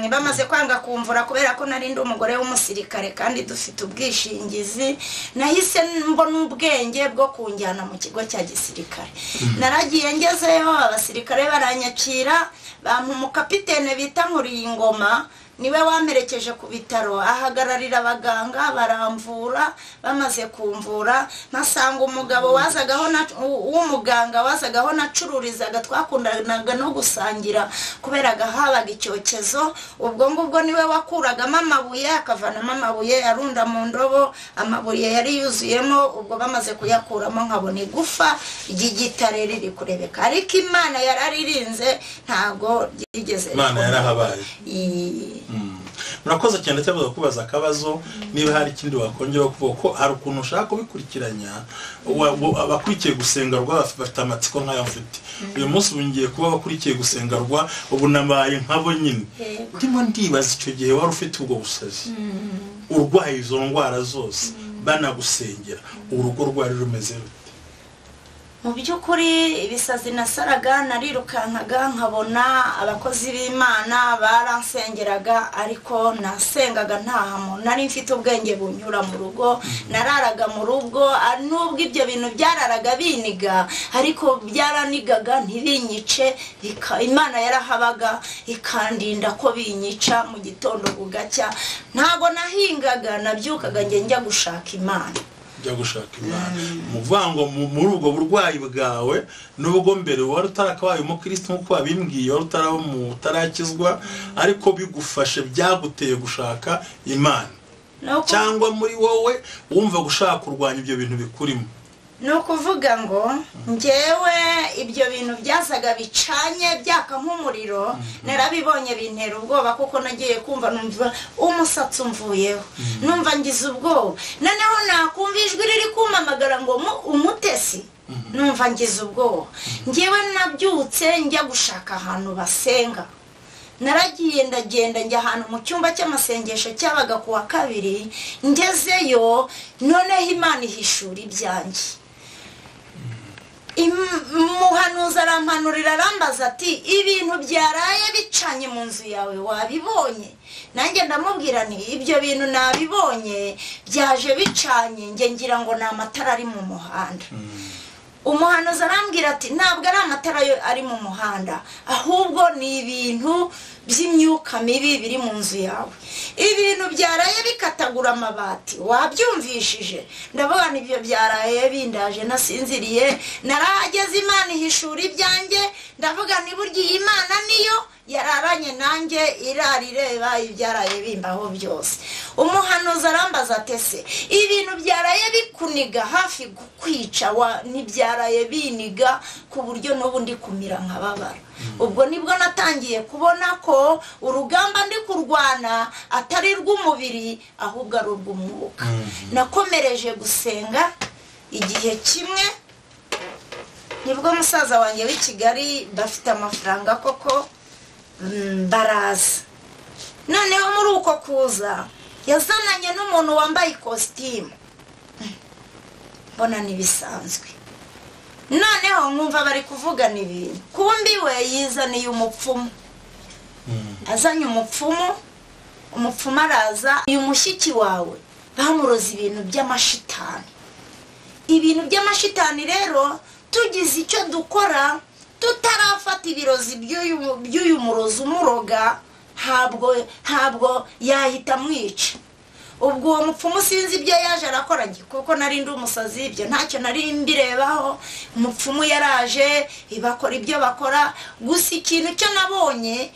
bamaze kwanga kumvura kubera ko nari ndi umugore w'umusirikare kandi dufite ubwishingizi nahise mbona ubwenge bwo kunjyana mu kigo cya gisirikare naragiye ngezeyo abasirikare baranyakira bampa umukapitene bita Nkuriyingoma niwe wamerekeje ku bitaro ahagararira abaganga baramvura bamaze kumvura nasanga umugabo w'umuganga wazagaho nacururizaga twakundanaga no gusangira kubera gahabaga icyokezo ubwo ngubwo niwe wakuragamo amabuye akavanamo amabuye arunda mu ndobo amabuye yari yuzuyemo ubwo bamaze kuyakuramo nkabona igufa ry'igitare riri kurebeka ariko Imana yararirinze ntago yigeze Imana yarahabaye murakoze cyane cyavuga kubaza akabazo niba hari ikindi wakongera kuvuga ko hari ukuntu ushaka kubikurikiranya abakurikiye gusengerwa bafite amatsiko nk'ayo mfite uyu munsi bungiye kuba abakurikiye gusengerwa ubu nabaye nkabo nyine ndimo ndibaza icyo gihe wari ufite ubwo busazi urwaye izo ndwara zose banagusengera urugo rwari rumeze rute mu by'ukuri ibisazi nasaraga narirukankaga nkabona abakozi b'Imana baransengeraga ariko nasengaga ntahamo nari mfite ubwenge bunyura mu rugo nararaga mu rugo nubwo ibyo bintu byararaga biniga ariko byaranigaga ntibinyice Imana yarahabaga ikandinda ko binyica mu gitondo bugacya ntago nahingaga nabyukaga njya gushaka Imana muvango muri ubwo burwayi bwawe nubwo mbere wari utarakabaye umukristo nkuko wabimbwiye wari utarakizwa ariko bigufashe byaguteye gushaka Imana cyangwa muri wowe wumva gushaka kurwanya ibyo bintu bikurimo ni ukuvuga ngo njyewe ibyo bintu byasaga bicanye byaka nk'umuriro narabibonye bintera ubwoba kuko nagiye kumva numva umusatsi umvuyeho numva ngize ubwoba noneho nakumva ijwi riri kumpamagara ngo umutesi numva ngize ubwoba njyewe nabyutse njya gushaka ahantu basenga naragiye ndagenda njya ahantu mu cyumba cy'amasengesho cyabaga ku wa kabiri ngezeyo noneho Imana ihishura ibyanjye umuhanuzi arampanurira arambaza ati ibintu byaraye bicanye mu nzu yawe wabibonye nanjye ndamubwira nti ibyo bintu nabibonye byaje bicanye njye ngira ngo ni amatara ari mu muhanda umuhanuzi arambwira ati ntabwo ari amatara ari mu muhanda ahubwo ni ibintu by'imyuka mibi biri mu nzu yawe ibintu byaraye bikatagura amabati wabyumvishije ndavuga n'ibyo byaraye bindaje nasinziriye narahageze Imana ihishura ibyanjye ndavuga ni burya iyi Imana niyo yararanye nanjye irareba ibyaraye bimbaho byose umuhanuzi arambaza atese ibintu byaraye bikuniga hafi kukwica ntibyaraye biniga ku buryo n'ubundi kumira nkababara ubwo nibwo natangiye kubona ko urugamba ndi kurwana atari rw'umubiri ahubwo ari urw'umwuka nakomereje gusenga igihe kimwe nibwo musaza wanjye w'i Kigali bafite amafaranga koko baraza noneho muri uko kuza yazananye n'umuntu wambaye ikositimu mbona ntibisanzwe noneho nkumva bari kuvugana ibintu kumbi we yizaniye umupfumu azanye umupfumu araza uyu mushyiki wawe bamuroza ibintu by'amashitani rero tugize icyo dukora tutarafata ibirozi by'uyu murozi umuroga ntabwo yahita amwica ubwo uwo mupfumu sinzi ibyo yaje arakora kuko nari ndi umusazi ibyo ntacyo nari mbirebaho umupfumu yaraje ibakora ibyo bakora gusa ikintu cyo nabonye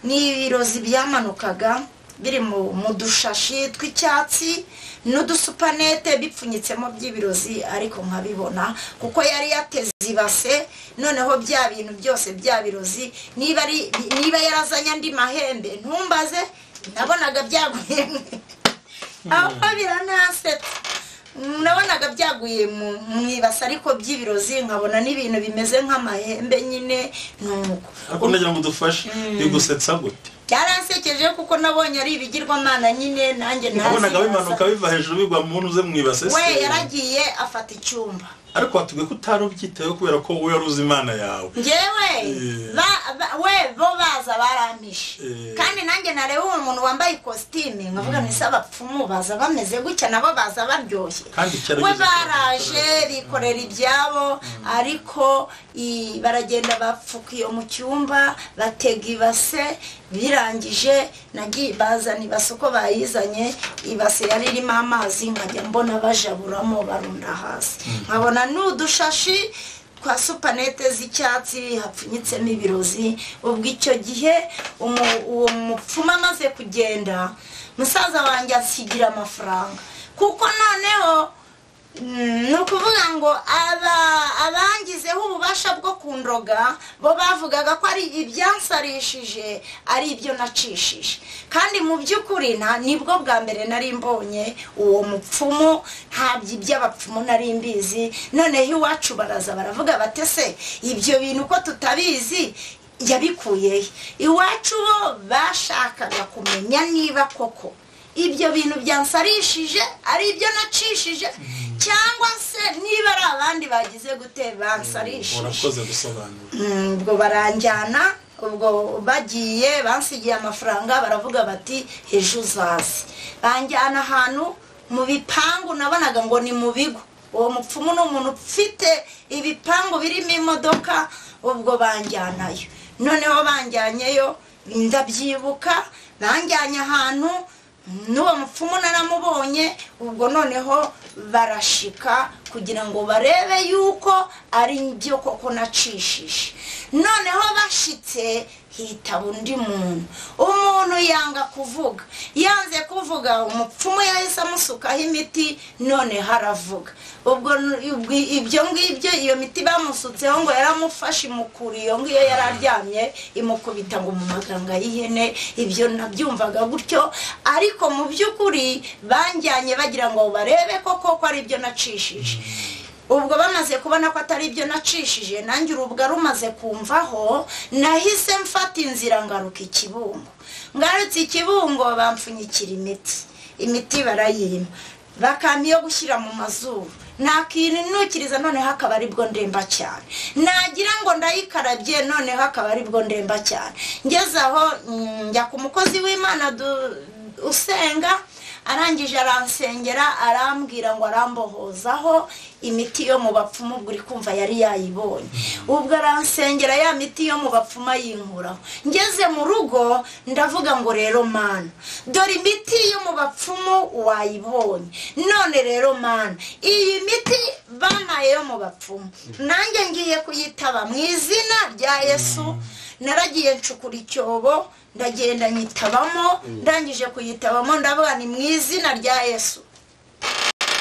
ni ibirozi byamanukaga biri mu dushashi tw'icyatsi n'udusupanete bipfunyitsemo by'ibirozi ariko nkabibona kuko yari yateze ibase noneho bya bintu byose bya birozi niba yarazanye andi mahembe ntumbaze nabonaga byaguye aho biranasetse nabonaga byaguye mu ibase ariko by'ibirozi nkabona n'ibintu bimeze nk'amahembe nyine nuko ariko nagira ngo dufashe bigusetsa gute byaransekeje kuko nabonye ari ibigirwamana nyine nanjye nabonaga bimanuka biva hejuru bigwa mu ntuze mu ibase we yaragiye afata icyumba ariko watubwiye ko utari ubyitayeho kubera ko wowe wari uzi Imana yawe njyewe bo baza barampishe kandi nanjye nareba umuntu wambaye ikositime nkavuga nti abapfumu baza bameze gutya nabo baza baryoshye we baraje bikorera ibyabo ariko baragenda bapfuka iyo mu cyumba batega ibase birangije bazana ibase uko bayizanye ibase yari irimo amazi nkajya mbona bajaburamo barunda hasi nkabona n'udushashi kwa supanete z'icyatsi hapfunyitsemo ibirozi ubwo icyo gihe uwo mupfumu amaze kugenda musaza wanjye asigira amafaranga kuko noneho ni ukuvuga ngo abangizeho ububasha bwo kundoga bo bavugaga ko ari ibyansarishije ari ibyo nacishije kandi mu by'ukuri nibwo bwa mbere nari mbonye uwo mupfumu ntabyo iby'abapfumu nari mbizi noneho iwacu baraza baravuga batese ibyo bintu ko tutabizi yabikuye iwacu bo bashakaga kumenya niba koko ibyo bintu byansarishije ari ibyo nacishije cyangwa se niba ari abandi bagize gute bansarishije urakoze gusobanura ubwo baranjyana ubwo bagiye bansigiye amafaranga baravuga bati ejo uzaze banjyana ahantu mu bipangu nabonaga ngo ni mu bigo uwo mupfumu ni umuntu ufite ibipangu birimo imodoka ubwo banjyanayo noneho banjyanyeyo ndabyibuka banjyanye ahantu n'uwo mupfumu naramubonye ubwo noneho barashika kugira ngo barebe yuko ari ibyo koko nacishije noneho bashitse hitaba undi muntu. Umuntu yanga kuvuga, yanze kuvuga, umupfumu yahise amusukaho imiti, none haravuga. Ubwo ibyo ngibyo, iyo miti bamusutseho ngo yaramufashe imukura iyo ngiyo yararyamye, imukubita ngo mu maganga y'ihene. Ibyo nabyumvaga gutyo, ariko mu by'ukuri banjyanye bagira ngo barebe koko ari byo nacishije. Ubwo bamaze kubona ko atari ibyo nacishije, nanjye urubwa rumaze kumvaho, nahise mfata inzira ngaruka Ikibungo. Ngarutse Ikibungo bampfunyikira imiti barayima, bakampa iyo gushyira mu mazuru. Nta kintu nukiriza, noneho akaba ari bwo ndemba cyane. Nagira ngo ndayikarabye, noneho akaba ari bwo ndemba cyane. Ngeze aho njya ku mukozi w'Imana usenga, arangije aransengera, arambwira ngo arambohozaho imiti yo mu bapfumu. Ubwo uri kumva yari yayibonye. Ubwo aransengera ya miti yo mu bapfumu yinkuraho. Ngeze mu rugo ndavuga ngo rero Mana, dore imiti yo mu bapfumu wayibonye, none rero Mana, iyi miti bamaye yo mu bapfumu nanjye ngiye kuyitaba mu izina rya Yesu. Naragiye ncukura icyobo, ndagenda nyitabamo, ndangije kuyitabamo ndavuga ni mu izina rya Yesu.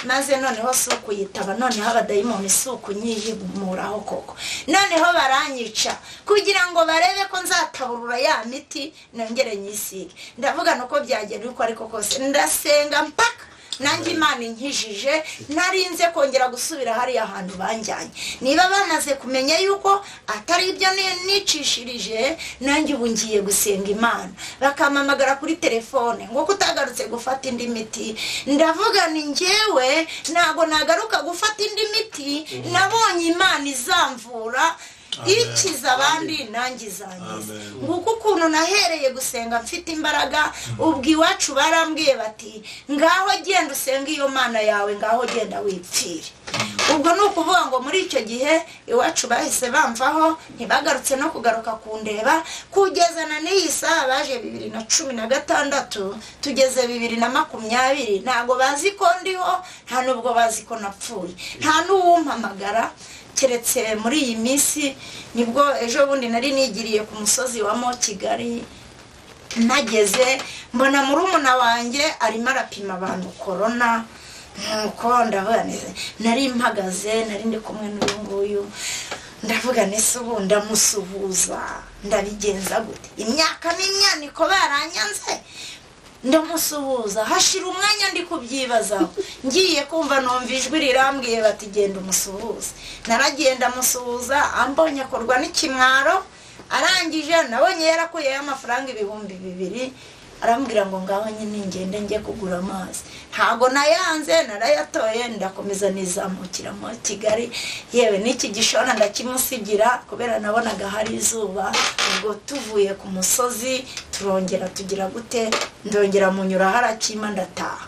Maze noneho si ukuyitaba, noneho abadayimoni si ukunyihimuraho koko. Noneho baranyica kugira ngo barebe ko nzataburura ya miti nongere nyisige. Ndavuga nuko byagenda uko ariko kose, ndasenga mpaka nanjye Imana inkijije, narinze kongera gusubira hariya ahantu banjyanye. Niba bamaze kumenya yuko atari ibyo nicishirije, nanjye ubu ngiye gusenga Imana. Bakampamagara kuri telefone ngo kutagarutse gufata indi miti. Ndavuga ni njyewe ntago nagaruka gufata indi miti, nabonye Imana izamvura ikiza abandi nanjye izangiza. Nguko ukuntu nahereye gusenga mfite imbaraga. Ubwo iwacu barambwiye bati ngaho genda usenga iyo Mana yawe, ngaho genda wipfire. Ubwo ni ukuvuga ngo muri icyo gihe iwacu bahise bamvaho, ntibagarutse no kugaruka kundeba kugeza na n'iyi saha. Baje 2016 tugeze 2020, ntago bazi ko ndiho, nta nubwo bazi ko napfuye, nta n'uwumpamagara. Keretse muri iyi minsi nibwo ejo bundi nari nigiriye ku musozi wa Kigali, nageze mbona murumuna wanjye arimo arapima abantu corona. Nuko ndavuga nari mpagaze, nari ndi kumwe n'uyu nguyu, ndavuga nese ubu ndamusuhuza ndabigenza gute? Imyaka n'imyaniko baranyanze, ndamusuhuza. Hashira umwanya ndi kubyibaza, ngiye kumva numva ijwi rirambwiye bati genda umusuhuze. Naragenda musuhuza, ambonye akorwa n'ikimwaro. Arangije nabonye yarakuyeho amafaranga 2,000. Arambwira ngo ngaho nyine ngende njye kugura amazi. Ntago nayanze, narayatoye, ndakomeza nizamukira mu Kigali. Yewe n'iki gishona ndakimusigira kubera nabonaga hari izuba. Ubwo tuvuye ku musozi turongera tugira gute, ndongera munyura harakima ndataha.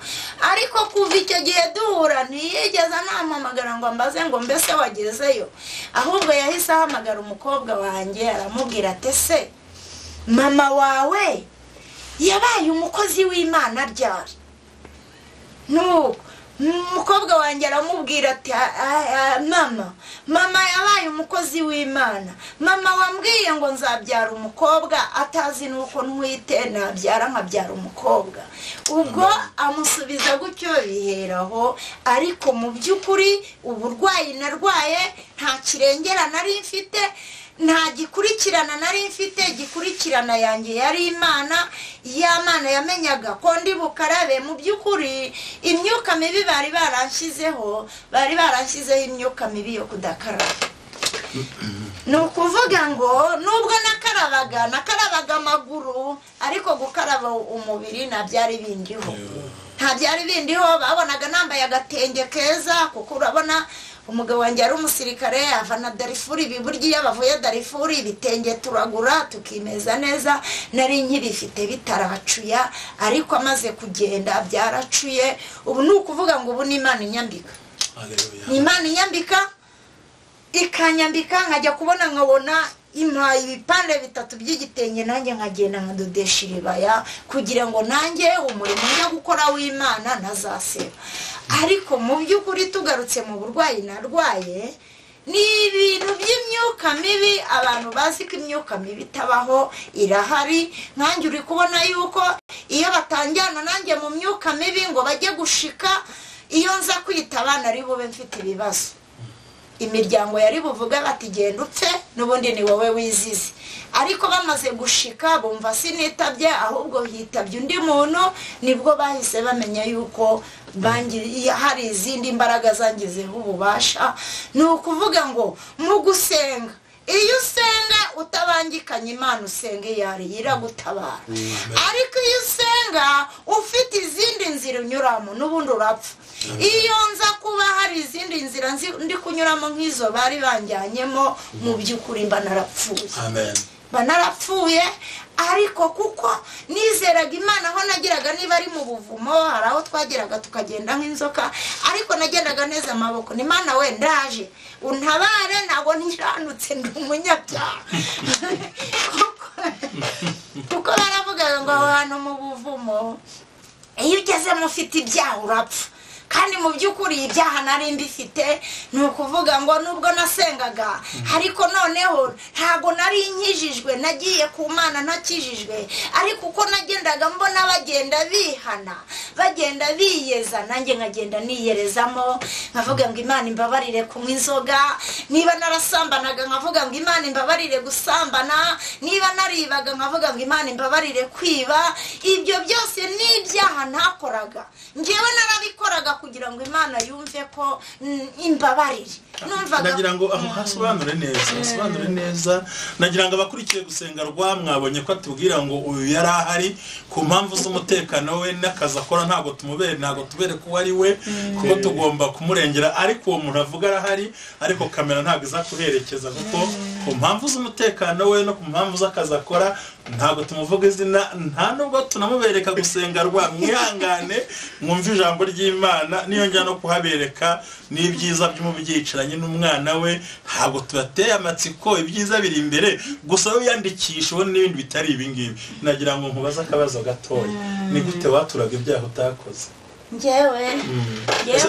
Ariko kuva icyo gihe duhura ntiyigeze nampamagara ngo ambaze ngo mbese wagezeyo. Ahubwo yahise ahamagara umukobwa wanjye, aramubwira ati se mama wawe yabaye umukozi w'Imana ryari? Nuko umukobwa wanjye aramubwira ati mama yabaye umukozi w'Imana. Mama wambwiye ngo nzabyara umukobwa, atazi nuko ntwite nabyara nkabyara umukobwa. Ubwo amusubiza gutyo biheraho. Ariko mu by'ukuri uburwayi narwaye nta kirengera nari mfite, nta gikurikirana nari mfite. Gikurikirana yanjye yari Imana. Ya Mana yamenyaga ko ndi bukarabe. Mu by'ukuri imyuka mibi bari baranshyizeho imyuka mibi yo kudakaraba. Ni ukuvuga ngo nubwo nakarabaga amaguru, ariko gukaraba umubiri nta byari bindiho. Nta byari bindiho. Babonaga nambaye agatenge keza, kuko urabona umugabo wanjye ari umusirikare, avana Darifuri. Biburyo bavuye Darifuri ibitenge turagura tukimeza neza. Nari nkibifite bitaracuya, ariko amaze kugenda byaracuye. Ubu ni ukuvuga ngo ubu ni Imana inyambika. Ni Imana inyambika, ikanyambika nkajya kubona nkabona impaye ibipande 3 by'igitenge, nanjye nkagenda nkadodesha iribaya kugira ngo nanjye umurimo njya gukora w'Imana nazaseba. Ariko mu by'ukuri tugarutse mu burwayi narwaye, ni ibintu by'imyuka imyuka mibi abantu bazi ko imyuka mibi itabaho irahari. Nanjye uri kubona yuko iyo batanjyana nanjye mu myuka mibi ngo bajye gushika, iyo nza kwita abana ari bube mfite ibibazo, imiryango yari buvuga bati genda upfe n'ubundi ni wowe wizize. Ariko bamaze gushika bumva sinitabye ahubwo hitabye undi muntu, nibwo bahise bamenya yuko hari izindi imbaraga zangizeho ububasha. Ni ukuvuga ngo mu gusenga, iyo usenga utabangikanye Imana usenge yari iragutabara. Ariko iyo usenga ufite izindi nzira unyuramo n'ubundi urapfa. Iyo nza kuba hari izindi nzira ndi kunyuramo nk'izo bari banjyanyemo, mu by'ukuri mba narapfuye. Amen. Banarapfuye. Ariko kuko nizeraga Imana, aho nagiraga niba ari mu buvumo, hari aho twageraga tukagenda nk'inzoka, ariko nagendaga neza amaboko, ni Imana we ndaje untabare, ntabwo ntiranutse ndi umunyabyaha. Kuko baravugaga ngo abantu mu buvumo iyo ugezemo ufite ibyaha urapfa. Kandi mu by'ukuri ibyaha nari mbifite, ni ukuvuga ngo nubwo nasengaga ariko noneho ntago nari nkijijwe, nagiye ku Mana ntakijijwe. Ariko uko nagendaga mbona bagenda bihana, bagenda biyeza, nanjye nkagenda niyerezamo, nkavuga ngo Imana imbabarire kunywa inzoga, niba narasambanaga nkavuga ngo Imana imbabarire gusambana, niba naribaga nkavuga ngo Imana imbabarire kwiba. Ibyo byose ni ibyaha ntakoraga, njyewe narabikoraga kugira ngo Imana yumve ko imbabarire. Nagira ngo amuhasobanure neza, nagira ngo abakurikiye gusenga rwa mwabonye ko atubwira ngo uyu yari ahari ku mpamvu z'umutekano we n'akazi akora, ntabwo tubere ko ari we, kuko tugomba kumurengera. Ariko uwo muntu avuga arahari, ariko kamera ntabwo iza kuherekeza, kuko ku mpamvu z'umutekano we no ku mpamvu z'akazi akora ntabwo tumuvuga izina, nta nubwo tunamubereka gusenga rwa. Mwihangane mwumve ijambo ry'Imana, niyo njya no kuhabereka n'ibyiza by'umubyicaranye n'umwana we, ntabwo tubateye amatsiko, ibyiza biri imbere gusa we yandikisha uwo n'ibindi bitari ibingibi. Nagira ngo nkubaze akabazo gatoya, ni gute waturaga ibyaha utakoze? Njyewe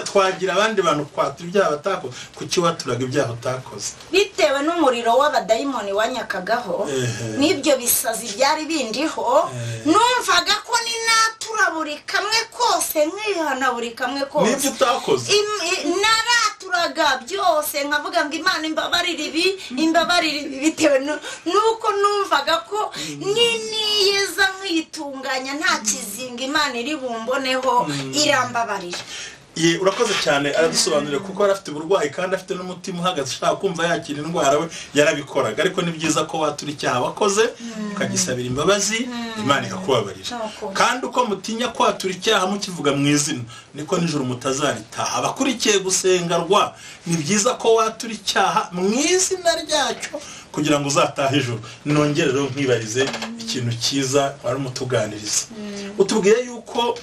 twagira abandi bantu kwatura ibyaha batakoze, kuki waturaga ibyaha utakoze? Bitewe n'umuriro w'abadayimoni wanyakagaho, n'ibyo bisazi byari bindiho, numvaga ko ni natura buri kamwe kose, nkihana buri kamwe kose. N'ibyo utakoze naraturaga byose, nkavuga ngo Imana imbabarire ibi, bitewe nuko numvaga ko niyeza nkitunganya nta kizinga Imana iri bumboneho irambabarira. Urakoze cyane, aradusobanurira kuko arafite uburwayi kandi afite n'umutima uhagaze ushaka kumva yakira indwara, we yarabikoraga. Ariko ni byiza ko watura icyaha wakoze ukagisabira imbabazi, Imana ikakubabarira. Kandi uko mutinya kwatura icyaha mukivuga mu izina, niko nijoro mutazaritaha. Abakurikiye gusenga rwa, ni byiza ko watura icyaha mu izina ryacyo kugira ngo uzatahe ijoro. Nongere rero nkibarize ikintu cyiza wari umutuganiriza, utubwiye yuko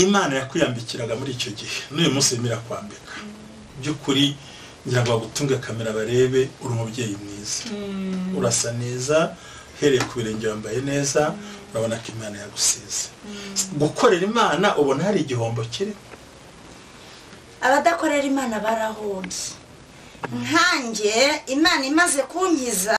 Imana yakwiyambikiraga muri icyo gihe, n'uyu munsi yemera kwambika. By'ukuri ngira ngo bagutunge kamera barebe, uri umubyeyi mwiza, urasa neza, uhereye ku birenge wambaye neza, urabona ko Imana yagusize. Gukorera Imana ubona hari igihombo kiri? Abadakorera Imana barahombye. Nkanjye Imana imaze kunkiza,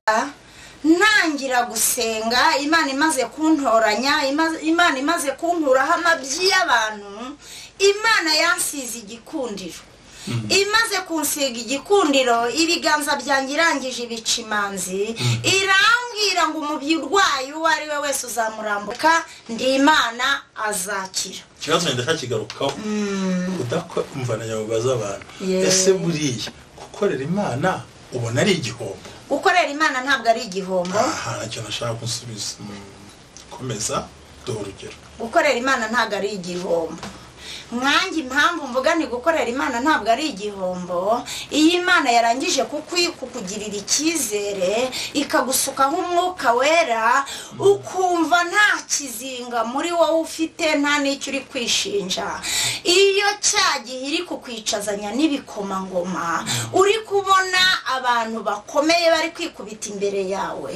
ntangira gusenga, Imana imaze kuntoranya, Imana imaze kunkuraho amabyi y'abantu, Imana yansize igikundiro. Imaze kunsiga igikundiro, ibiganza byanjye irangije ibicimanzi, irambwira ngo umubyeyi uwo ari we wese uzamurambuka, ndi Imana azakira. Ikibazo ndashaka kigarukaho, kudakumva na nyamubaza abantu. Ese buriya gukorera Imana ubona ari igihombo? Gukorera Imana ntabwo ari igihombo. Ntacyo nashaka gusubiza. Komeza duhe urugero. Gukorera Imana ntabwo ari igihombo. Mwanjye impamvu mvuga ni gukorera Imana ntabwo ari igihombo, iyo Imana yarangije kukugirira icyizere, ikagusukaho umwuka wera, ukumva nta kizinga muri wowe ufite, nta n'icyo uri kwishinja. Iyo cya gihe iri kukwicazanya n'ibikomangoma, uri kubona abantu bakomeye bari kwikubita imbere yawe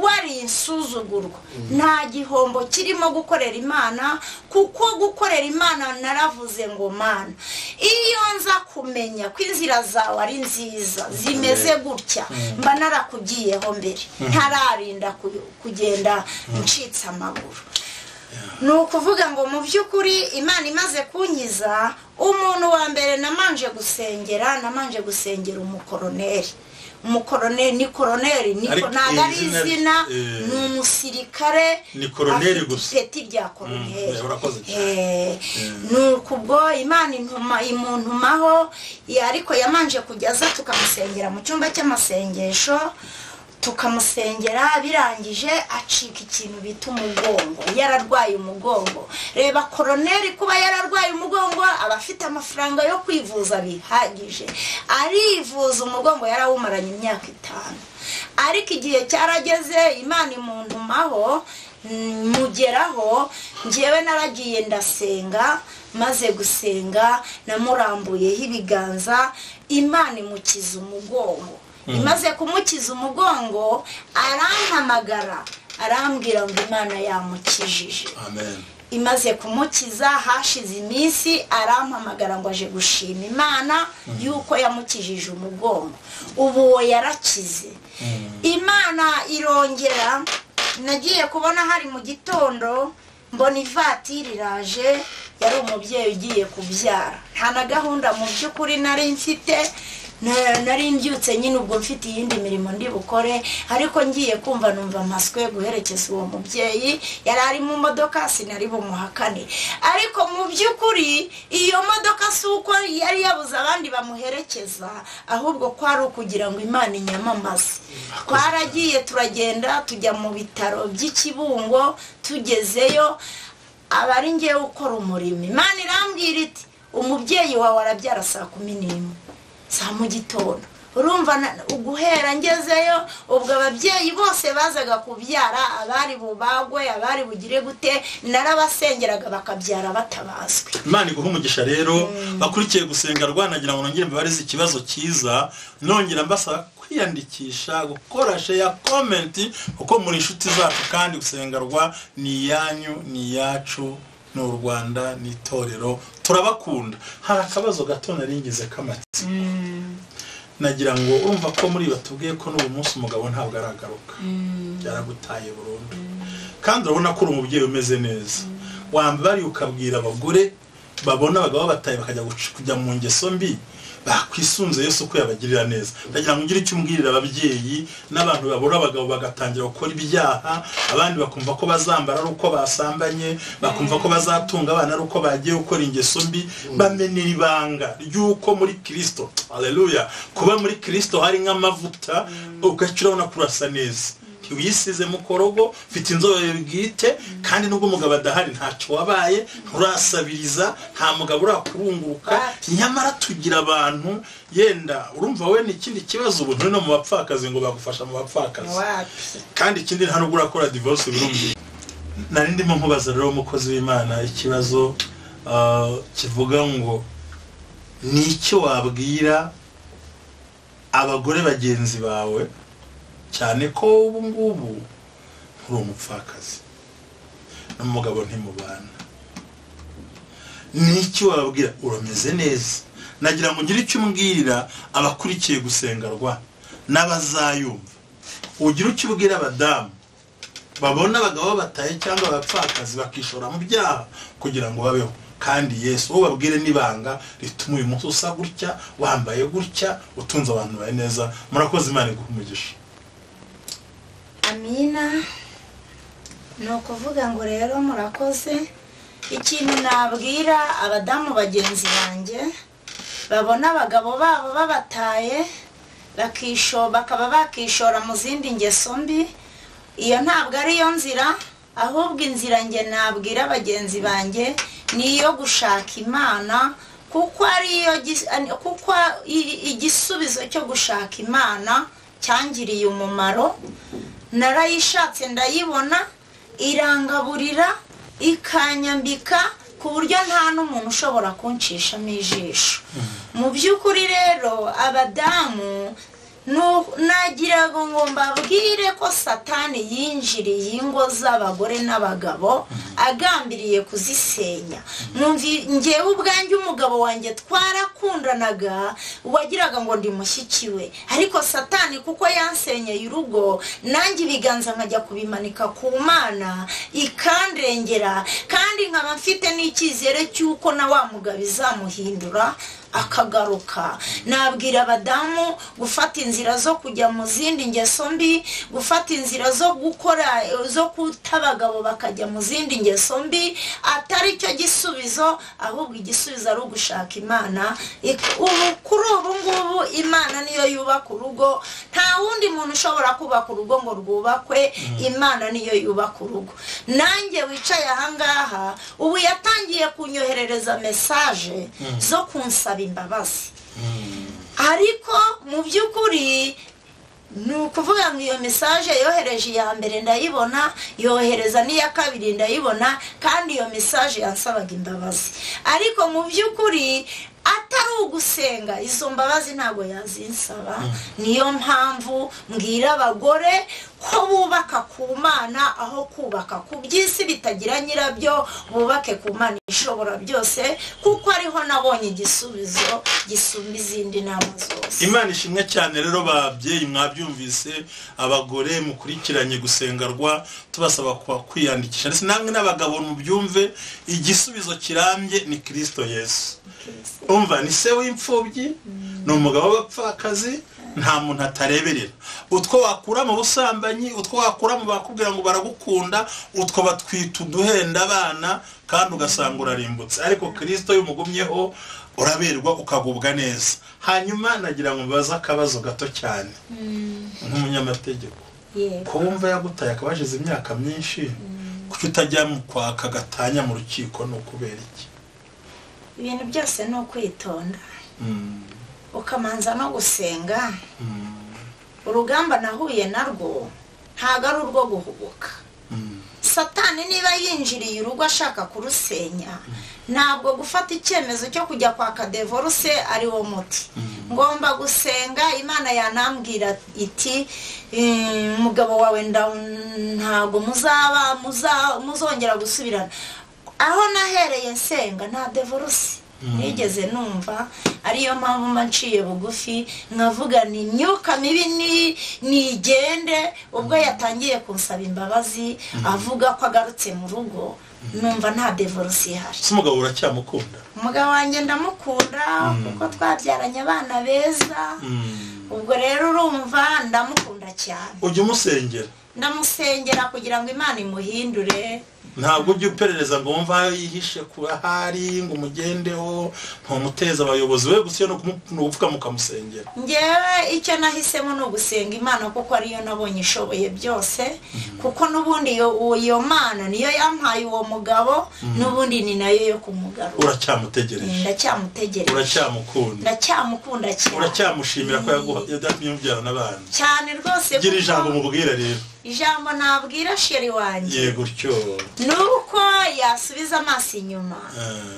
wari insuzugurwa nta gihombo kirimo gukorera Imana kuko gukorera Imana naravuze ngo Mana iyo nza kumenya ko inzira zawe ari nziza zimeze gutya mba narakugiyeho mbere ntararinda kugenda ncitse amaguru ni ukuvuga ngo mu by'ukuri Imana imaze kunkiza umuntu wa mbere namanje gusengera umukoroneri ni koroneri niko ntabwo ari izina ni umusirikare ni koroneri gusa ipeti rya koroneri ni ukubwo Imana imuntumaho ariko yamanje kujyaza tukamusengera mu cyumba cy'amasengesho tukamusengera birangije acika ikintu bita umugongo yararwaye umugongo reba koroneri kuba yararwaye umugongo abafite amafaranga yo kwivuza bihagije arivuza umugongo yarawumaranye imyaka 5 ariko igihe cyarageze Imana imuntumaho mugeraho njyewe naragiye ndasenga maze gusenga namurambuyeho ibiganza Imana imukiza umugongo imaze kumukiza umugongo arampamagara arambwira ngo Imana yamukijije amen imaze kumukiza hashize iminsi arampamagara ngo aje gushima Imana yuko yamukijije umugongo ubu yarakize Imana irongera nagiye kubona hari mu gitondo mbona ivatiri iraje yari umubyeyi ugiye kubyara nta na gahunda mu by'ukuri nari mfite nari mbyutse nyine ubwo mfite iyindi mirimo ndi bukore ariko ngiye kumva numva amaswe guherekeza uwo mubyeyi yari ari mu modoka sinari bumuhakane ariko mu by'ukuri iyo modoka si uko yari yabuze abandi bamuherekeza ahubwo kwari ukugira ngo Imana inyamamaze twaragiye turagenda tujya mu bitaro by'Ikibungo tugezeyo abari ngiye gukora umurimo Imana irambwira iti umubyeyi wawe arabyara saa 11 saa mu gitondo urumva uguhera ngezeyo ubwo ababyeyi bose bazaga kubyara abari bubagwe abari bugire gute narabasengeraga bakabyara batabazwe Imana iguha umugisha rero bakurikiye gusenga rwanagira ngo nongere mbarize ikibazo cyiza nongera mbasaba kwiyandikisha gukora share comment uko muri inshuti zacu kandi gusengerwa ni yanyu ni yacu n'u Rwanda ni itorero turabakunda hari akabazo gato naringize kamatsi nagira ngo urumva ko muri batubwiye ko n'ubu munsi umugabo ntabwo aragaruka yaragutaye burundu kandi urabona ko umubyeyi umeze neza wambari ukabwira abagore babona abagabo bataye bakajya kujya mu ngeso mbi bakwisunze Yesu ko yabagirira neza ndagira ngo ngire icyo umbwirira ababyeyi n'abantu babura abagabo bagatangira gukora ibyaha abandi bakumva ko bazambara ari uko basambanye bakumva ko bazatunga abana ari uko bagiye gukora ingeso mbi bamenera ibanga ry'uko muri Kristo haleluya kuba muri Kristo hari nk'amavuta ugacira ubona kurasa neza wisize mu korogo mfite inzobe bwite kandi nubwo umugabo adahari ntacyo wabaye nturasabiriza nta mugabo urakurunguruka nyamara tugira abantu yenda urumva we n'ikindi kibazo ubu no mu bapfakazi ngo bagufasha mu bapfakazi kandi ikindi nta nubwo urakora divorce birumbi nari ndimo nkubaza rero umukozi w'Imana ikibazo kivuga ngo ni icyo wabwira abagore bagenzi bawe cyane ko ubu ngubu uri umupfakazi n'umugabo ntimubana n'icyo wababwira urameze neza nagira ngo ngire icyo umbwirira abakurikiye gusengerwa n'abazayumva ugira icyo ubwira abadamu babona abagabo bataye cyangwa abapfakazi bakishora mu byaha kugira ngo babeho kandi Yesu wo babwire nibanga rituma uyu munsi usa gutya wambaye gutya utunze abantu baye neza murakoze Imana iguhumugisha amina ni ukuvuga ngo rero murakoze ikintu nabwira abadamu bagenzi banjye babona abagabo babo babataye bakaba bakishora mu zindi ngeso mbi iyo ntabwo ari yo nzira ahubwo inzira nge nabwira bagenzi banjye niyo gushaka Imana kuko igisubizo cyo gushaka Imana cyangiriye umumaro narayishatse ndayibona irangaburira ikanyambika ku buryo nta n'umuntu ushobora kunshishamo ijisho mu by'ukuri rero abadamu nagiraga ngo mbabwire ko Satani yinjiriye ingo z'abagore n'abagabo agambiriye kuzisenya. Ngewe ubwanjye umugabo wanjye twarakundanaga, wagiraga ngo ndi mushyikiwe, ariko Satani kuko yansenyeye urugo, nanjye ibiganza nkajya kubimanika ku Mana ikandengera, kandi nkaba mfite n'icyizere cy'uko na wa mugabo izamuhindura akagaruka. Nabwira abadamu gufata inzira zo kujya mu zindi ngeso mbi, gufata inzira zo gukora zo kutabagabo bakajya mu zindi ngeso mbi, atari cyo gisubizo, ahubwo igisubizo ari ugushaka Imana. Kuri ubu ngubu Imana niyo yubaka urugo, nta wundi muntu ushobora kubaka urugo ngo rwubakwe, Imana niyo yubaka urugo. Nanjye wicaye ahangaha ubu yatangiye kunyoherereza message zo kunsaba imbabazi, ariko mu by'ukuri ni ukuvuga ngo iyo message yohereje iya mbere ndayibona, yohereza n'iya kabiri ndayibona, kandi iyo message yansabaga imbabazi, ariko mu by'ukuri atari ugusenga izo mbabazi ntabwo yazinsaba. Niyo mpamvu mbwira abagore ko bubaka ku Mana aho kubaka ku by'isi bitagira nyirabyo, bubake ku Mana ishobora byose, kuko ariho nabonye igisubizo gisumba izindi nama zose. Imana ishimwe cyane. Rero babyeyi mwabyumvise, abagore mukurikiranye gusengerwa, tubasaba kwiyandikisha, ndetse namwe n'abagabo mubyumve, igisubizo kirambye ni Kristo Yesu. Umva, ni se w'imfubyi, ni umugabo w'abapfakazi, nta muntu atareberera. Utwo wakura mu busambanyi, utwo wakura mu bakubwira ngo baragukunda, utwo batwita uduhenda abana, kandi ugasanga urarimbutse. Ariko Kristo yumugumyeho uraberwa ukagubwa neza. Hanyuma nagira ngo mbaze akabazo gato cyane nk'umunyamategeko. Ko wumva yagutaye akabashize imyaka myinshi, kuki utajya mu kwaka gatanya mu rukiko? No kubera iki? Ibintu byose ni ukwitonda, ukamanza no gusenga. Urugamba nahuye narwo ntago ari urwo guhubuka. Satani niba yinjiriye urugo ashaka kurusenya, ntabwo gufata icyemezo cyo kujya kwaka divorce ari wo muti. Ngomba gusenga, Imana yanambwira iti umugabo wawe ntabwo muzongera gusubirana. Aho nahereye nsenga nta divorce nigeze numva, ariyo mpamvu manciye bugufi nkavuga ni imyuka mibi nigende. Ubwo yatangiye kunsaba imbabazi avuga ko agarutse mu rugo, numva nta divorce ihari. Umugabo uracyamukunda? Umugabo wanjye ndamukunda kuko twabyaranye abana beza. Ubwo rero urumva ndamukunda cyane. Ujya umusengera? Ndamusengera kugira ngo Imana imuhindure. Ntabwo ujya uperereza ngo wumva yihishe kuba hari ngo umugendeho, ntumuteze abayobozi we gusa no kumupfuka mukamusengera? Ngewe icyo nahisemo no gusenga Imana kuko ariyo nabonye ishoboye byose, kuko nubundi iyo Mana niyo yampaye uwo mugabo, nubundi ni nayo yo kumugarura. Uracyamutegereje? Ndacyamutegereje. Uracyamukunda? Ndacyamukumda cyane. Uracyamushimira ko yatumye mubyara n'abana? Cyane rwose. Gira ijambo mubwira rero. Ijambo nabwira sheri wanjye, yego cyo, nuko yasubiza amaso inyuma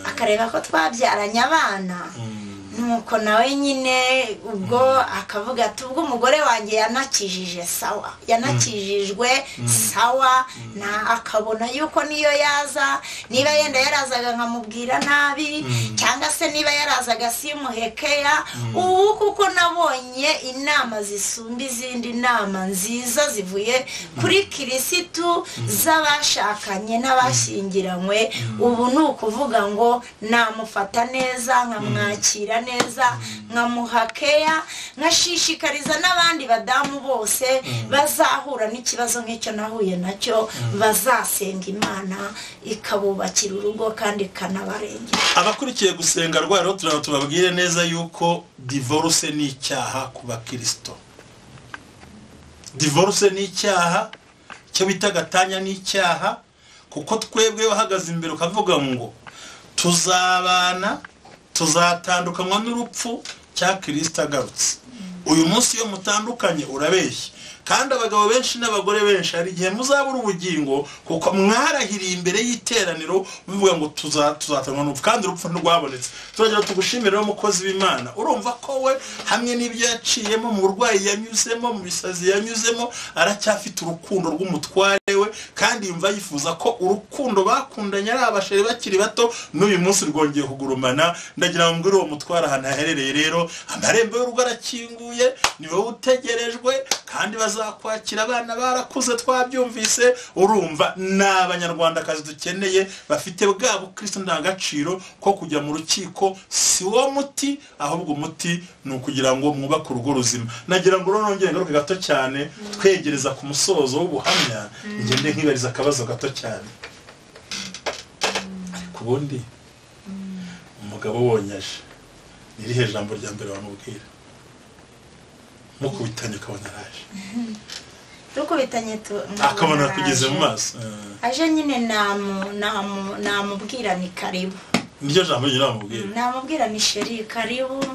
akareba ko twabyaranye abana. Nuko nawe nyine ubwo akavuga ati ubwo umugore wanjye yanakijije sawa, yanakijijwe sawa, na akabona yuko niyo yaza, niba yenda yarazaga nkamubwira nabi, cyangwa se niba yarazaga simuhekeya. Ubu kuko nabonye inama zisumba izindi nama nziza zivuye kuri Kirisitu z'abashakanye n'abashyingiranywe. Ubu ni ukuvuga ngo namufata neza, nkamwakira neza, nkamuhakeya, nkashishikariza n'abandi badamu bose bazahura n'ikibazo nk'icyo nahuye nacyo, bazasenga Imana ikabubakira urugo kandi ikanabarengera. Abakurikiye gusenga rwaro tubabwire neza yuko divorce ni icyaha ku bakristo. Divorce ni icyaha, cyo bita gatanya ni icyaha, kuko twebwe wahagaze imbere ukavuga ngo tuzabana, tuzatandukanywa n'urupfu cya Kristo agarutse. Uyu munsi iyo mutandukanye urabeshya, kandi abagabo benshi n'abagore benshi hari igihe muzabura ubugingo kuko mwarahiriye imbere y'iteraniro bivuga ngo tuzatanwa n'urupfu kandi urupfu ntirwabonetse. Turagira tugushimire umukozi w'Imana, urumva ko we hamwe n'ibyo yaciyemo, mu burwayi yanyuzemo, mu bisazi yanyuzemo, aracyafite urukundo rw'umutware we, kandi yumva yifuza ko urukundo bakundanye ari abasheri bakiri bato n'uyu munsi rwongeye kugurumana. Ndagira ngo uwo mutware ahantu aherereye rero, amarembo y'urugo arakinguye, ni wowe utegerejwe, kandi bazakwakira. Abana barakuze twabyumvise, urumva n'abanyarwandakazi dukeneye bafite bwa bukristo ndangagaciro ko kujya mu rukiko si wo muti, ahubwo umuti ni ukugira ngo mwubake urugo ruzima. Nagira ngo nongere ngaruke gato cyane twegereza ku musozo w'ubuhamya, ngende nkibariza akabazo gato cyane. Ku bundi umugabo wonyaje nirihe jambo rya mbere wamubwira? Mukubitanye ukabona araje, dukubitanye akabona kugeze mu maso, aje nyine namubwira ni karibu. Niryo jambo nyine namubwira? Namubwira ni sheri karibu.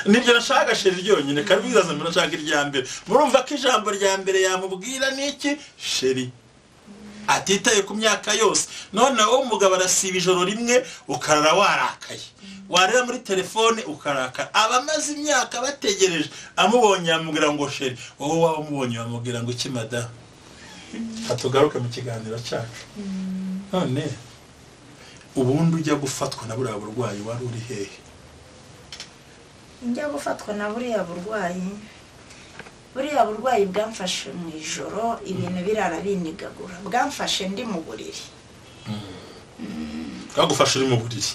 Nibyo nashaka sheri ryonyine, karibu izaza mbere nashaka irya mbere. Murumva ko ijambo rya mbere yamubwira ni iki? Sheri. Atitaye ku myaka yose. None wowe umugabo arasiba ijoro rimwe ukarara warakaye, wareba muri telefone ukaraka, abamaze imyaka bategereje, amubonye amubwira ngo sheri. Wowe waba umubonye wamubwira ngo iki mada? Hatugaruke mu kiganiro cyacu. None ubundi ujya gufatwa na buriya burwayi wari uri hehe? Njya gufatwa na buriya burwayi bwamfashe mu ijoro, ibintu birara binigagura, bwamfashe ndi mu buriri. Bwagufashe uri mu buriri,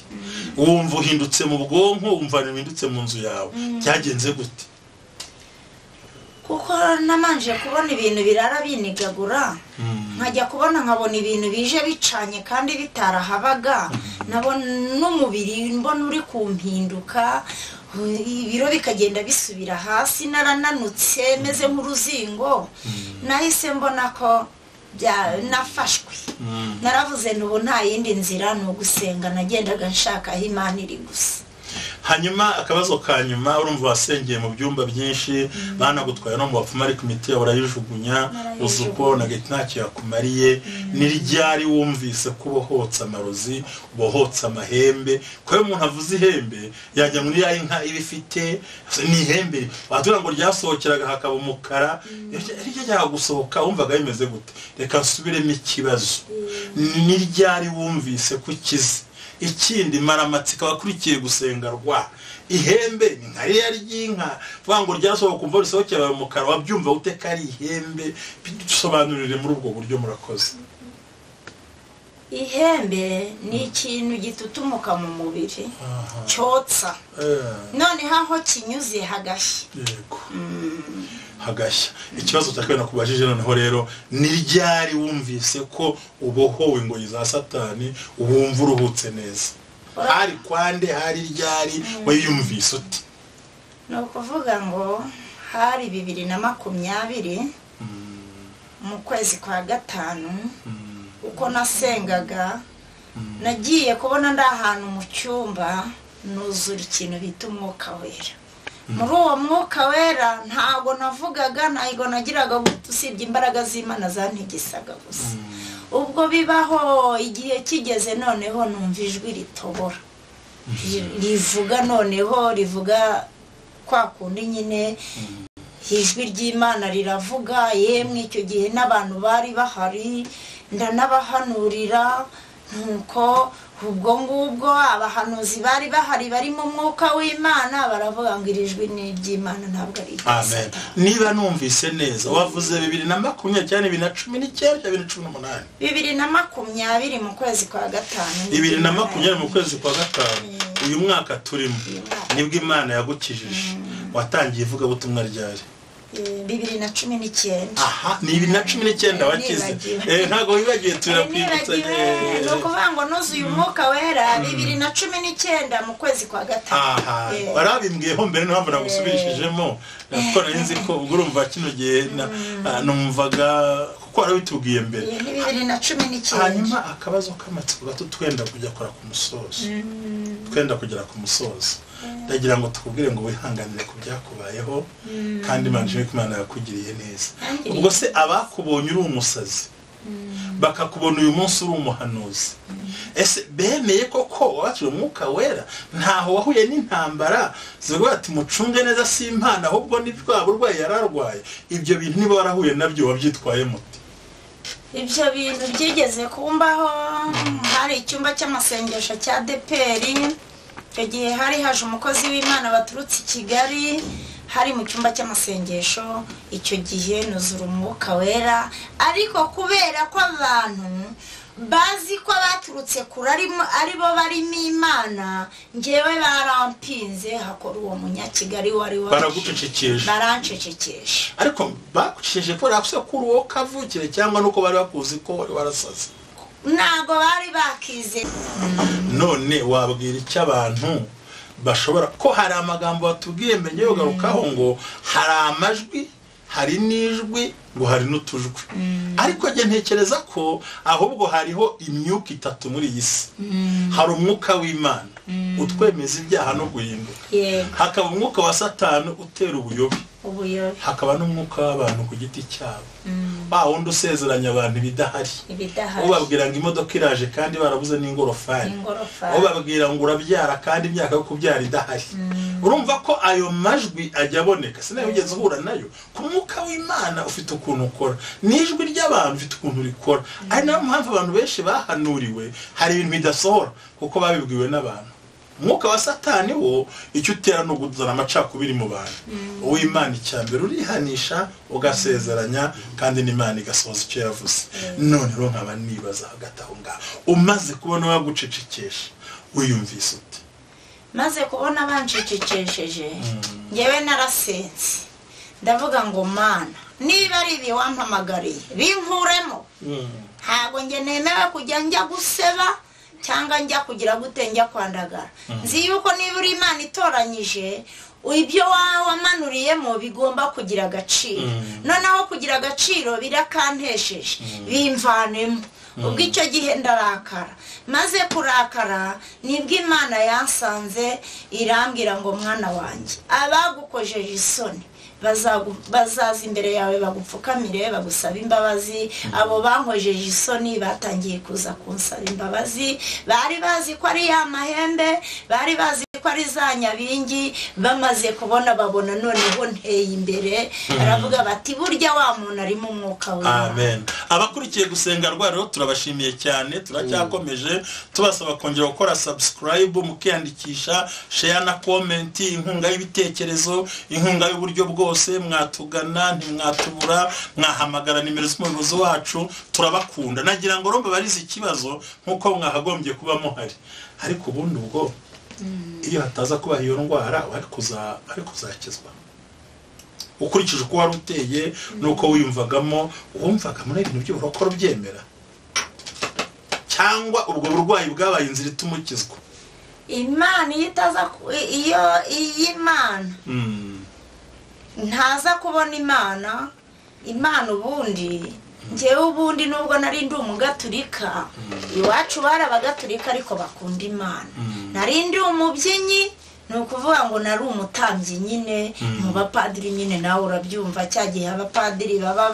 wumva uhindutse mu bwonko, wumva uhindutse mu nzu yawe, byagenze gute? Kuko namanje kubona ibintu birara binigagura, nkajya kubona nkabona ibintu bije bicanye kandi bitarahabaga, nabona n'umubiri mbona uri kumpinduka, ibiro bikagenda bisubira hasi, narananutse meze nk'uruzingo. Nahise mbona ko nafashwe, naravuze n'ubu nta yindi nzira, ni ugusenga. Nagendaga nshaka aho Imana iri gusa. Hanyuma akabazo ka nyuma, urumva wasengeye mu byumba byinshi, banagutwaye no mu bapfumu ariko imiti yawe urayijugunya, uzuko ntacyo yakumariye. Ni ryari wumvise ko ubohotse amarozi, ubohotse amahembe? Ko iyo umuntu avuze ihembe yajya muri ya inka iba ifite ni ihembe, watura ngo ryasohokeraga hakaba umukara, iryo ryaha gusohoka wumvaga bimeze gute? Reka nsubiremo ikibazo, ni ryari wumvise ko ukize? Ikindi maramatsika wakurikiye gusenga rwa ihembe ni nkariya ry'inka, vuga ngo ryasohoka kumva risohokera umukara, wabyumva ute ko ari ihembe? Bidusobanurire muri ubwo buryo, murakoze. Ihembe ni ikintu gitutumuka mu mubiri, cyotsa, noneho aho kinyuze hagashya. Yego, hagashya. Ikibazo cyakabena kubajije noneho rero, ni ryari wumvise ko ubohowe ingoyi za Satani, wumva uruhutse neza? Hari kwande, hari ryari wiyumvise uti? Ni ukuvuga ngo hari 2020 mu kwezi kwa gatanu, uko nasengaga nagiye kubona ndi ahantu mu cyumba, nuzura ikintu bita umwuka wera. Muri uwo mwuka wera ntago navugaga, ntago nagiraga usibye imbaraga z'Imana zantigisaga gusa. Ubwo bibaho igihe kigeze, noneho numva ijwi ritobora, rivuga, noneho rivuga kwa kundi nyine ijwi ry'Imana riravuga. Yemwe icyo gihe n'abantu bari bahari, ndanabahanurira, nuko ubwo ngubwo abahanuzi bari bahari bari mu mwuka w'Imana baravuga ngo irijwi ni ry'Imana ntabwo ari rya Amen. Niba numvise neza wavuze 2020 cyane 2019 2018? 2020 mu kwezi kwa gatanu. 2020 mu kwezi kwa gatanu uyu mwaka turimo nibwo Imana yagukijije. Watangiye ivuga butumwa ryari? 2019. Aha, ni 2019 wakize. Ntago wibagiye turakwibutsa. Nuko bango nozu uyu mwuka wera 2019 mu kwezi kwa gatanu. Aha, barabimbwiyeho mbere ntabwo nagusubirishijemo, kuko narinzi ko urumva kino gihe numvaga kuko warabitubwiye mbere. 2019. Hanyuma akabazo k'amatsiko gato twenda kujya kora ku musozo. Twenda kugera ku musozo. ndagira ngo tukubwire ngo wihanganire ku byakubayeho kandi manjye ko Imana yakugiriye neza. Ubwo se abakubonye uri umusazi bakakubona uyu munsi uri umuhanuzi, ese bemeye koko wakira umwuka wera? Ntaho wahuye n'intambara zivuga ati mucunge neza si impana ahubwo ni bwa burwayi yararwaye? Ibyo bintu niba warahuye nabyo wabyitwaye muti? Ibyo bintu byigeze kumbaho. Hari icyumba cy'amasengesho cya Deperi, icyo gihe hari haje umukozi w'Imana baturutse i Kigali, hari mu cyumba cy'amasengesho. Icyo gihe nuzura umwuka wera, ariko kubera ko abantu bazi ko baturutse kure aribo barimo Imana, ngewe barampinze hakora uwo munyakigali wari barancecekesha. Ariko bakucecekeshe ko rakuse kuri uwo kavukire cyangwa nuko bari bakuzi ko wari warasaze? Ntago bari bakize. None wabwira icyo abantu bashobora ko hari amagambo batubwiye menye yogarukaho ngo hari amajwi, hari n'ijwi, ngo hari n'utujwi. Ariko njye ntekereza ko ahubwo hariho imyuka itatu muri iyi si. Hari umwuka w'Imana utwemeza ibyaha no guhinduka, hakaba umwuka wa Satani utera ubuyobe, hakaba n'umwuka w'abantu ku giti cyabo, wundi usezeranya abantu ibidahari. Ubabwira ngo imodoka iraje kandi barabuze n'ingorofani, ubabwira ngo urabyara kandi imyaka yo kubyara idahari. Urumva ko ayo majwi ajya aboneka. Sinayo ugeze uhura nayo. Ku mwuka w'Imana ufite ukuntu ukora, n'ijwi ry'abantu ufite ukuntu rikora. Ari nayo mpamvu abantu benshi bahanuriwe hari ibintu bidasohora kuko babibwiwe n'abantu. Umwuka wa Satani wo icyo utera no guzana amacakubiri mu bantu. Uw'Imana icyambere urihanisha ugasezeranya kandi n'Imana igasohoza icyo yavuze. None rero nkaba nibaza hagati aho ngaho, umaze kubona wagucecekesha wiyumvise ute? Maze kubona bancecekesheje, ngewe narasenze ndavuga ngo Mana, niba ari ibi wampamagariye binkuremo. Ntabwo nge nemewe kujya njya guseba cyangwa njya kugira gute njya kwandagara. Nzi yuko niba uri Imana itoranyije, ibyo wamanuriyemo bigomba kugira agaciro. Noneho kugira agaciro birakantesheje, bimvanemo. Ubwo icyo gihe ndarakara. Maze kurakara nibwo Imana yansanze irambwira ngo mwana wanjye, abagukojeje isoni bazaza imbere yawe bagupfukamire bagusaba imbabazi. Abo bankojeje isoni batangiye kuza kunsaba imbabazi. Bari bazi ko ari ya mahembe, bari bazi ko ari za nyabingi. Bamaze kubona babona noneho nteye imbere, baravuga bati burya wa muntu ari mu mwuka we. Amen. Abakurikiye gusenga rero turabashimiye cyane. Turacyakomeje tubasaba kongera gukora subscribe, mukiyandikisha, share na comment, inkunga y'ibitekerezo, inkunga y'uburyo bwose. Mwatugana ntimwatubura, mwahamagara nimero z'umuyobozi wacu, turabakunda. Nagira ngo romba barize ikibazo nkuko mwahagombye kuba muhari. Ariko ubundi ubwo iyo hataza kuba iyo ndwara wari kuzakizwa ukurikije uko wari uteye nuko wiyumvagamo, wumvaga muri ibintu by'uburokoro byemera, cyangwa ubwo burwayi bwabaye inzira itumukizwa? Imana itaza iyo Imana ntaza kubona Imana ubundi ngewe ubundi nubwo nari ndi umugaturika, iwacu bari abagatulika ariko bakunda Imana. Nari ndi umubyinnyi, ni ukuvuga ngo nari umutambyi nyine mu bapadiri nyine. Nawe urabyumva cyagihe abapadiri baba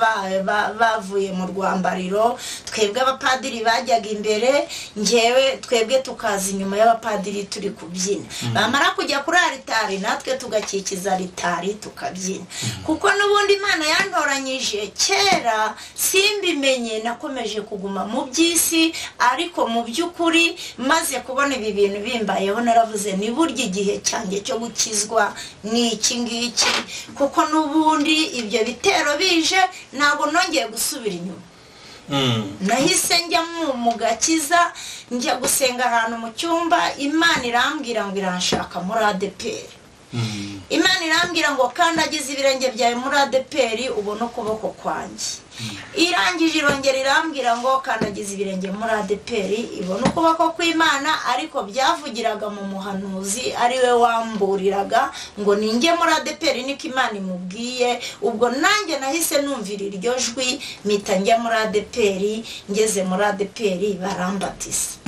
bavuye mu rwambariro, twebwe abapadiri bajyaga imbere, ngewe twebwe tukaza inyuma y'abapadiri turi kubyina. Bamara kujya kuri aritari natwe tugakikiza aritari tukabyina. Kuko n'ubundi Imana yantoranyije kera simbimenye, nakomeje kuguma mu by'isi. Ariko mu by'ukuri maze kubona ibi bintu bimbayeho, naravuze ni burya igihe cyanjye cyo gukizwa ni iki ngiki. Kuko n'ubundi ibyo bitero bije ntabwo nongeye gusubira inyuma. Nahise njya mu gakiza, njya gusenga ahantu mu cyumba. Imana irambwira ngo iranshaka muri Adeperi. Imana irambwira ngo kandagize ibirenge byawe muri Adeperi ubone ukuboko kwanjye. Irangije irongera irambwira ngo kandagize ibirenge muri Adeperi ibone ukuboko kw'Imana. Ariko byavugiraga mu muhanuzi ariwe wamburiraga ngo ninjye muri Adeperi, niko Imana imubwiye. Ubwo nanjye nahise numvira iryo jwi, mpita njya muri Adeperi. Ngeze muri Adeperi barambatiza.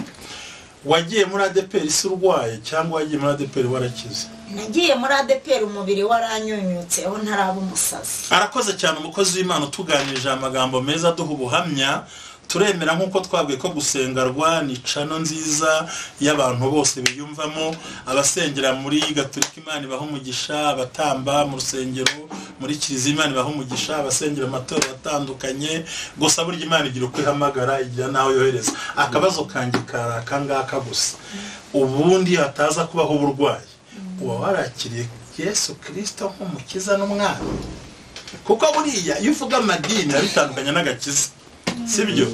wagiye muri ADPR isi urwaye cyangwa wagiye muri ADPR warakize? nagiye muri ADPR umubiri waranyunyutseho ntaraba umusazi. Arakoze cyane umukozi w'Imana utuganirije amagambo meza duha ubuhamya. Turemera nk'uko twabwiye ko gusengerwa ni cano nziza y'abantu bose biyumvamo, abasengera muri Gatolika Imana ibaha umugisha, abatamba mu rusengero muri Kiliziya Imana ibaha umugisha, abasengera amatorero atandukanye. Gusa burya Imana igira uko ihamagara, igira naho yohereza. Akabazo kanjye kangaka gusa, ubundi hataza kubaho uburwayi, uba warakiriye Yesu Kristo nk'umukiza n'umwami? Kuko buriya iyo uvuga amadini bitandukanye n'agakiza, sibyo?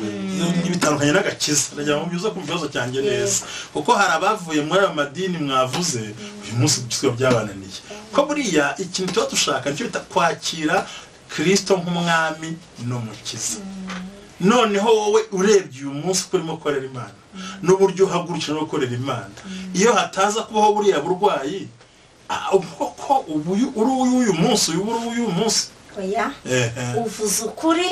Bitandukanye n'agakiza. Ndagira ngo mubyuze ku bibazo cyanjye neza, kuko hari abavuye muri ayo madini mwavuze uyu munsi gukizwa byabananiye. Ko buriya ikintu tuba dushaka nicyo bita kwakira Kristo nk'umwami n'umukiza. Noneho wowe urebye uyu munsi uko urimo gukorera Imana n'uburyo uhagurukira no gukorera Imana, iyo hataza kubaho buriya burwayi, koko uyu munsi oya uvuze ukuri,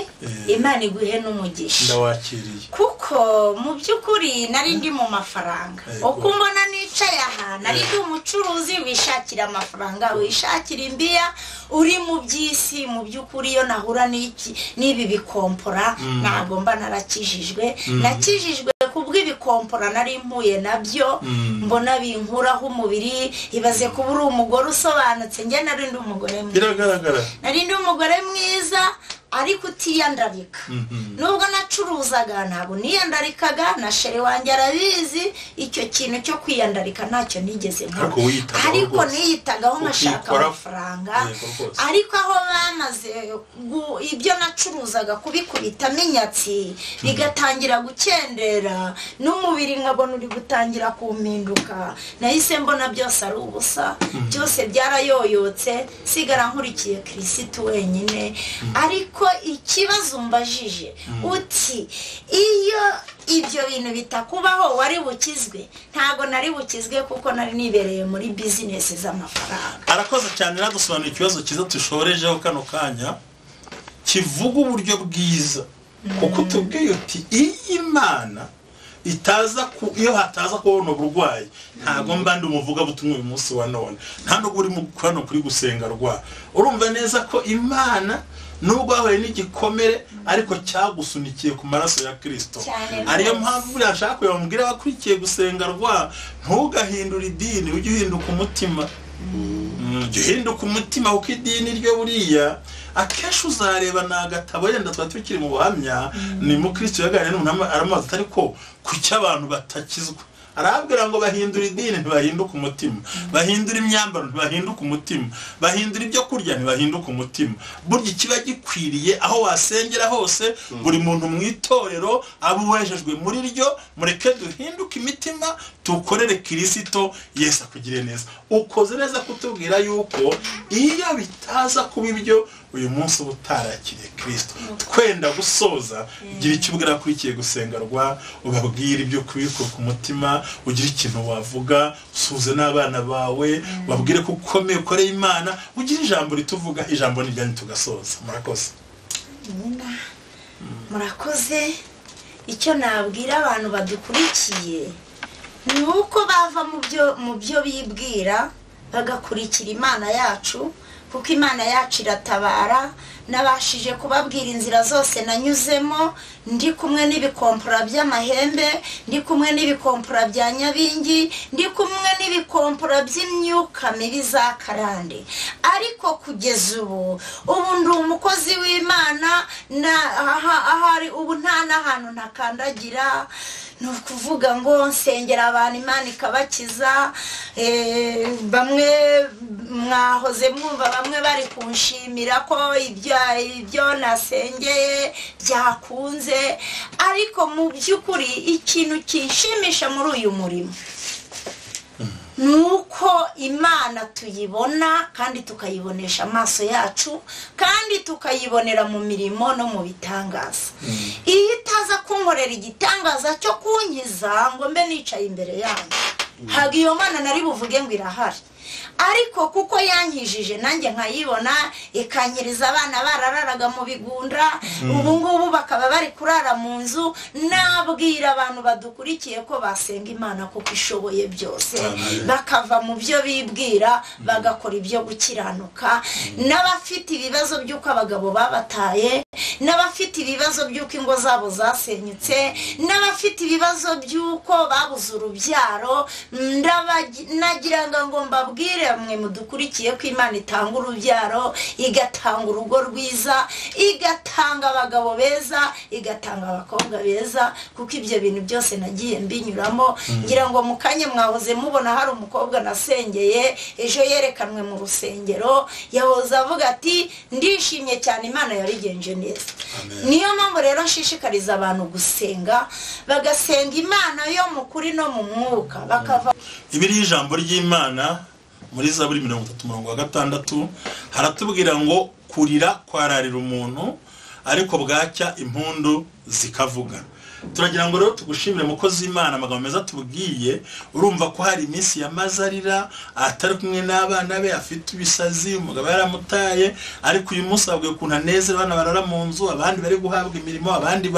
Imana iguhe n'umugisha. Ndawakiriye. Kuko mu by'ukuri nari ndi mu mafaranga, uko mbona nicaye aha nari ndi umucuruzi wishakira amafaranga, wishakira imbiya, uri mu by'isi. Mu by'ukuri iyo nahura n'ibi bikompora ntabwo mba narakijijwe. Nakijijwe kubw'ibikompora nari mpuye nabyo, mbona binkuraho umubiri. Ibaze kuba uri umugore usobanutse, njye nari ndi umugore mwiza, biragaragara, nari ndi umugore mwiza ariko utiyandarika. Nubwo nacuruzaga ntabwo niyandarikaga, na shere wanjye arabizi icyo kintu cyo kwiyandarika ntacyo nigeze nkora, ariko niyitagaho nkashaka amafaranga. Ariko aho bamaze ibyo nacuruzaga kubikubitamo inyatsi bigatangira gukendera, n'umubiri nkabona uri gutangira kumpinduka, nahise mbona byose ari ubusa, byose byarayoyotse, sigara nkurikiye Kristo wenyine. Ariko ikibazo mbajije uti, iyo ibyo bintu bitakubaho wari bukizwe? Ntago nari bukizwe kuko nari nibereye muri business z'amafaranga. Arakoze cyane radusobanura ikibazo cyiza tushorejeho kano kanya, kivuga uburyo bwiza. Kuko tubwiye uti Imana iyo hataza kubona uburwayi ntago mba ndi umuvuga butumwa uyu munsi wa none, nta nubwo uri mu kwano kuri gusengerwa. Urumva neza ko Imana nubwo wahuye n'igikomere ariko cyagusunikiye ku maraso ya Kristo. Ariyo mpamvu buriya ashaka kuyamubwira abakurikiye gusengerwa, ntugahindura idini, ujye uhinduka umutima. Ujye uhinduka umutima, kuko idini ryo buriya akenshi uzareba n'agatabo, yenda tuba tukiri mu buhamya, ni mu Kristo yaganiriye n'umuntu aramaze, ariko kuki abantu batakizwa? Arabwira ngo bahindura idini ntibahinduka umutima, bahindura imyambaro ntibahinduka umutima, bahindura ibyo kurya ntibahinduka umutima. Burya kiba gikwiriye aho wasengera hose, buri muntu mu itorero abo wejejwe muri ryo, mureke duhinduke imitima, tukorere Kristo, Yesu akugire neza. Ukoze neza kutubwira yuko iyo bitaza kuba ibyo uyu munsi ubutarakiriye Kristo. Twenda gusoza, gira icyo ubwira akurikiye gusengerwa, ubabwira ibyo kubikura ku mutima, ugira ikintu wavuga, usuze n'abana bawe, babwire ko ukomeye ukoreye Imana, ugira ijambo rituvuga, ijambo niryanyu tugasoza. Murakoze. Murakoze. Icyo nabwira abantu badukurikiye ni uko bava mu byo bibwira bagakurikira Imana yacu, kuko Imana yacu iratabara. Nabashije kubabwira inzira zose nanyuzemo, ndi kumwe n'ibikompora by'amahembe, ndi kumwe n'ibikompora bya nyabingi, ndi kumwe n'ibikompora by'imyuka mibi za karande. Ariko kugeza ubu ndi umukozi w'Imana, ahari ubu nta n'ahantu ntakandagira. Ni ukuvuga ngo nsengera abantu Imana ikabakiza. Bamwe mwahoze mwumva bamwe bari kunshimira ko ibyo nasengeye byakunze, ariko mu by'ukuri ikintu kinshimisha muri uyu murimo nuko Imana tuyibona kandi tukayibonesha amaso yacu, kandi tukayibonera mu mirimo no mu bitangaza. Iyo itaza kunkorera igitangaza cyo kunkiza ngo mbe nicaye imbere yanyu, ntabwo iyo Mana nari buvuge ngo irahari. ariko kuko yankijije nanjye nkayibona ikanyiriza abana barararaga mu bigunda ubu ngubu bakaba bari kurara mu nzu. Nabwira abantu badukurikiye ko basenga Imana kuko ishoboye byose, bakava mu byo bibwira bagakora ibyo gukiranuka. N'abafite ibibazo by'uko abagabo babataye, n'abafite ibibazo by'uko ingo zabo zasenyutse, n'abafite ibibazo by'uko babuze urubyaro, nagira ngo mbabwire mwe mudukurikiye ko Imana itanga urubyaro, igatanga urugo rwiza, igatanga abagabo beza, igatanga abakobwa beza, kuko ibyo bintu byose nagiye mbinyuramo. Ngira ngo mu kanya mwahoze mubona hari umukobwa nasengeye ejo yerekanwe mu rusengero, yahoze avuga ati ndishimye cyane Imana yabigenje neza. Niyo mpamvu rero nshishikariza abantu gusenga, bagasenga Imana yo mu kuri no mu mwuka, bakava ibiri ijambo ry'Imana muri Zaburi 33:6 haratubwira ngo kurira kwararira umuntu ariko bwacya impundu zikavuga. Turagira ngo rero tugushimire mukozi Imana amagambo meza tubwiye. Urumva ko hari iminsi yamazarira atari kumwe n'abana be, afite ibisazi, umugabo yaramutaye, ariko uyu munsi abwiye ukuntu anezera, abana barara mu nzu, abandi bari guhabwa imirimo, abandi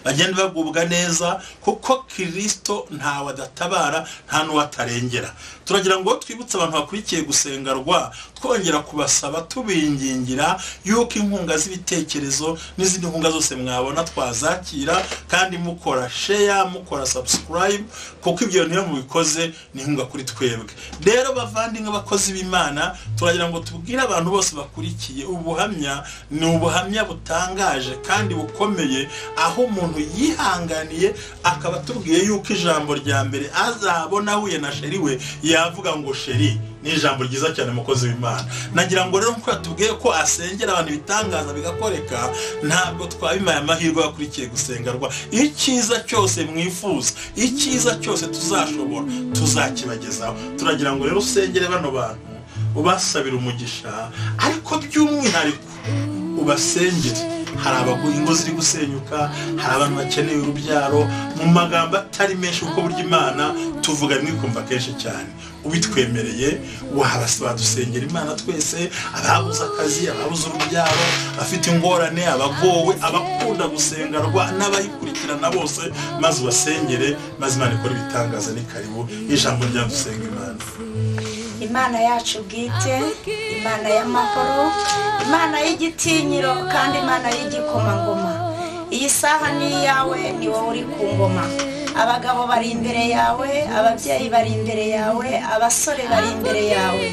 bagenda bagubwa neza, kuko Kristo ntawe adatabara nta n'uwatarengera. Turagira ngo twibutse abantu bakurikiye gusengerwa, twongera kubasaba tubingingira yuko inkunga z'ibitekerezo n'izindi nkunga zose mwabona twazakira, kandi mukora share, mukora subscribe, kuko ibyo niyo mubikoze ni inkunga kuri twebwe. Rero bavandimwe abakozi b'Imana, turagira ngo tubwire abantu bose bakurikiye ubuhamya, ni ubuhamya butangaje kandi bukomeye, aho umuntu yihanganiye akaba tubwiye yuko ijambo rya mbere azabona ahuye na sheri we yavuga ngo sheri. Ni ijambo ryiza cyane mukozi w'Imana. Nagira ngo rero mko tubwiye ko asengera abantu bitangaza bigakoreka, ntabwo twabimaye amahirwe yakurikiye gusengerwa. Icyiza cyose mwifuza, icyiza cyose tuzashobora, tuzakibagezaho. Turagira ngo rero usengere bano bantu, ubasabira umugisha, ariko by'umwihariko ubasengere. Hari abaguye ingo ziri gusenyuka, hari abantu bakeneye urubyaro, mu magambo atari menshi uko burya Imana tuvuga mwikumva kenshi cyane. Ubitwemereye wabasaba dusengera Imana twese, ababuze akazi, ababuze urubyaro, afite ingorane, abagowe, abakunda gusengerwa n'abayikurikirana bose, maze basengere, maze Imana ikora ibitangaza. Ni karibu ijambo rya dusenga Imana. Imana yacu bwite, Imana y'amahoro, Imana y'igitinyiro, kandi Imana y'igikomangoma. Iyi saha ni iyawe, ni wowe uri ku ngoma. Abagabo bari imbere yawe, ababyeyi bari imbere yawe, abasore bari imbere yawe.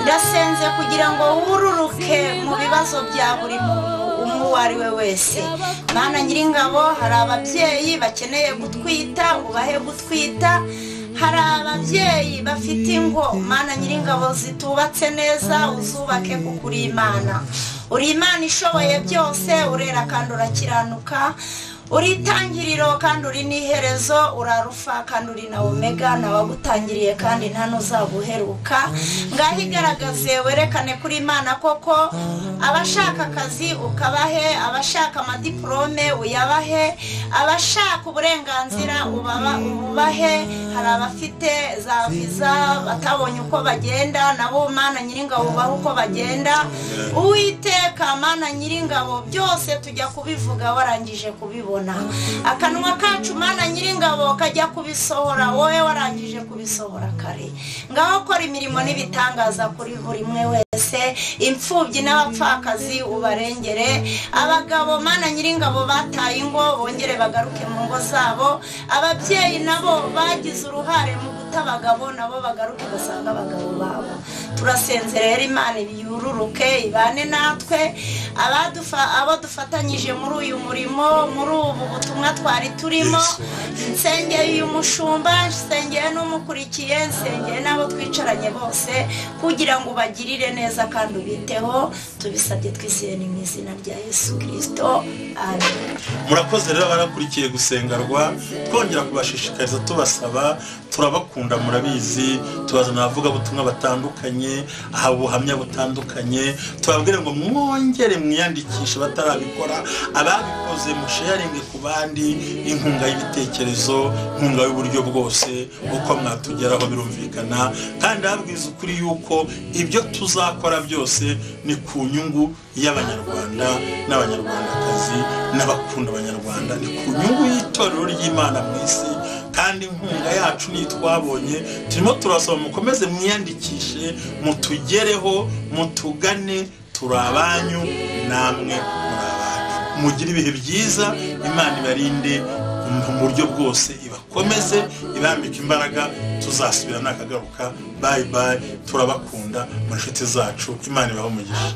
Ndasenze kugira ngo wururuke mu bibazo bya buri muntu umwe uwo ari we wese. Mana Nyiringabo, hari ababyeyi bakeneye gutwita, ubahe gutwita. Hari ababyeyi bafite ingo, Mana Nyiringabo, zitubatse neza, uzubake kuko uri Imana. Uri Imana ishoboye byose, urera kandi urakiranuka. Uri itangiriro kandi uri n'iherezo, uri Arufa kandi uri na Omega, nawagutangiriye kandi nta n'uzaguheruka. Ngaho igaragaze, werekane kuri Imana koko. Abashaka akazi ukabahe, abashaka amadiplome uyabahe, abashaka uburenganzira ubahe. Hari abafite za visa batabonye uko bagenda, nabo Mana Nyiringabo ubahe uko bagenda. Uwiteka Mana Nyiringabo, byose tujya kubivuga warangije kubibona. Akanwa kacu Mana Nyiringabo kajya kubisohora, wowe warangije kubisohora kare. Ngaho kora imirimo n'ibitangaza kuri buri mwe wese, imfubyi n'abapfakazi ubarengere. Abagabo Mana Nyiringabo bataye ingo bongere bagaruke mu ngo zabo. Ababyeyi nabo bagize uruhare mu abagabo nabo bagaruke basanga abagabo babo. Turasenze rero Imana ibiyururuke, ibane natwe, abo dufatanyije muri uyu murimo, muri ubu butumwa twari turimo. Nsengeye uyu mushumba, nsengeye n'umukurikiye, nsengeye n'abo twicaranye bose, kugira ngo ubagirire neza kandi ubiteho. Tubisabye twizeye ni mu izina rya Yesu Kristo, amen. Murakoze rero barakurikiye gusengerwa, twongera kubashishikariza tubasaba, turabakunda. turabakunda murabizi, tubazana abavugabutumwa batandukanye, aha ubuhamya butandukanye, tubabwire ngo mwongere mwiyandikishe batarabikora, ababikoze musharinge ku bandi, inkunga y'ibitekerezo, inkunga y'uburyo bwose uko mwatugeraho birumvikana, kandi ababwiza ukuri yuko ibyo tuzakora byose ni ku nyungu y'abanyarwanda n'abanyarwandakazi n'abakunda abanyarwanda, ni ku nyungu y'itorero ry'Imana mu isi, kandi inkunga yacu ni twabonye. Turimo turasaba mukomeze mwiyandikishe, mutugereho, mutugane, turabanyu namwe murabacu. Mugire ibihe byiza, Imana ibarinde mu buryo bwose, ibakomeze, ibambike imbaraga, tuzasubira nakagaruka. Bye bye, turabakunda mu nshuti zacu, Imana ibahe umugisha.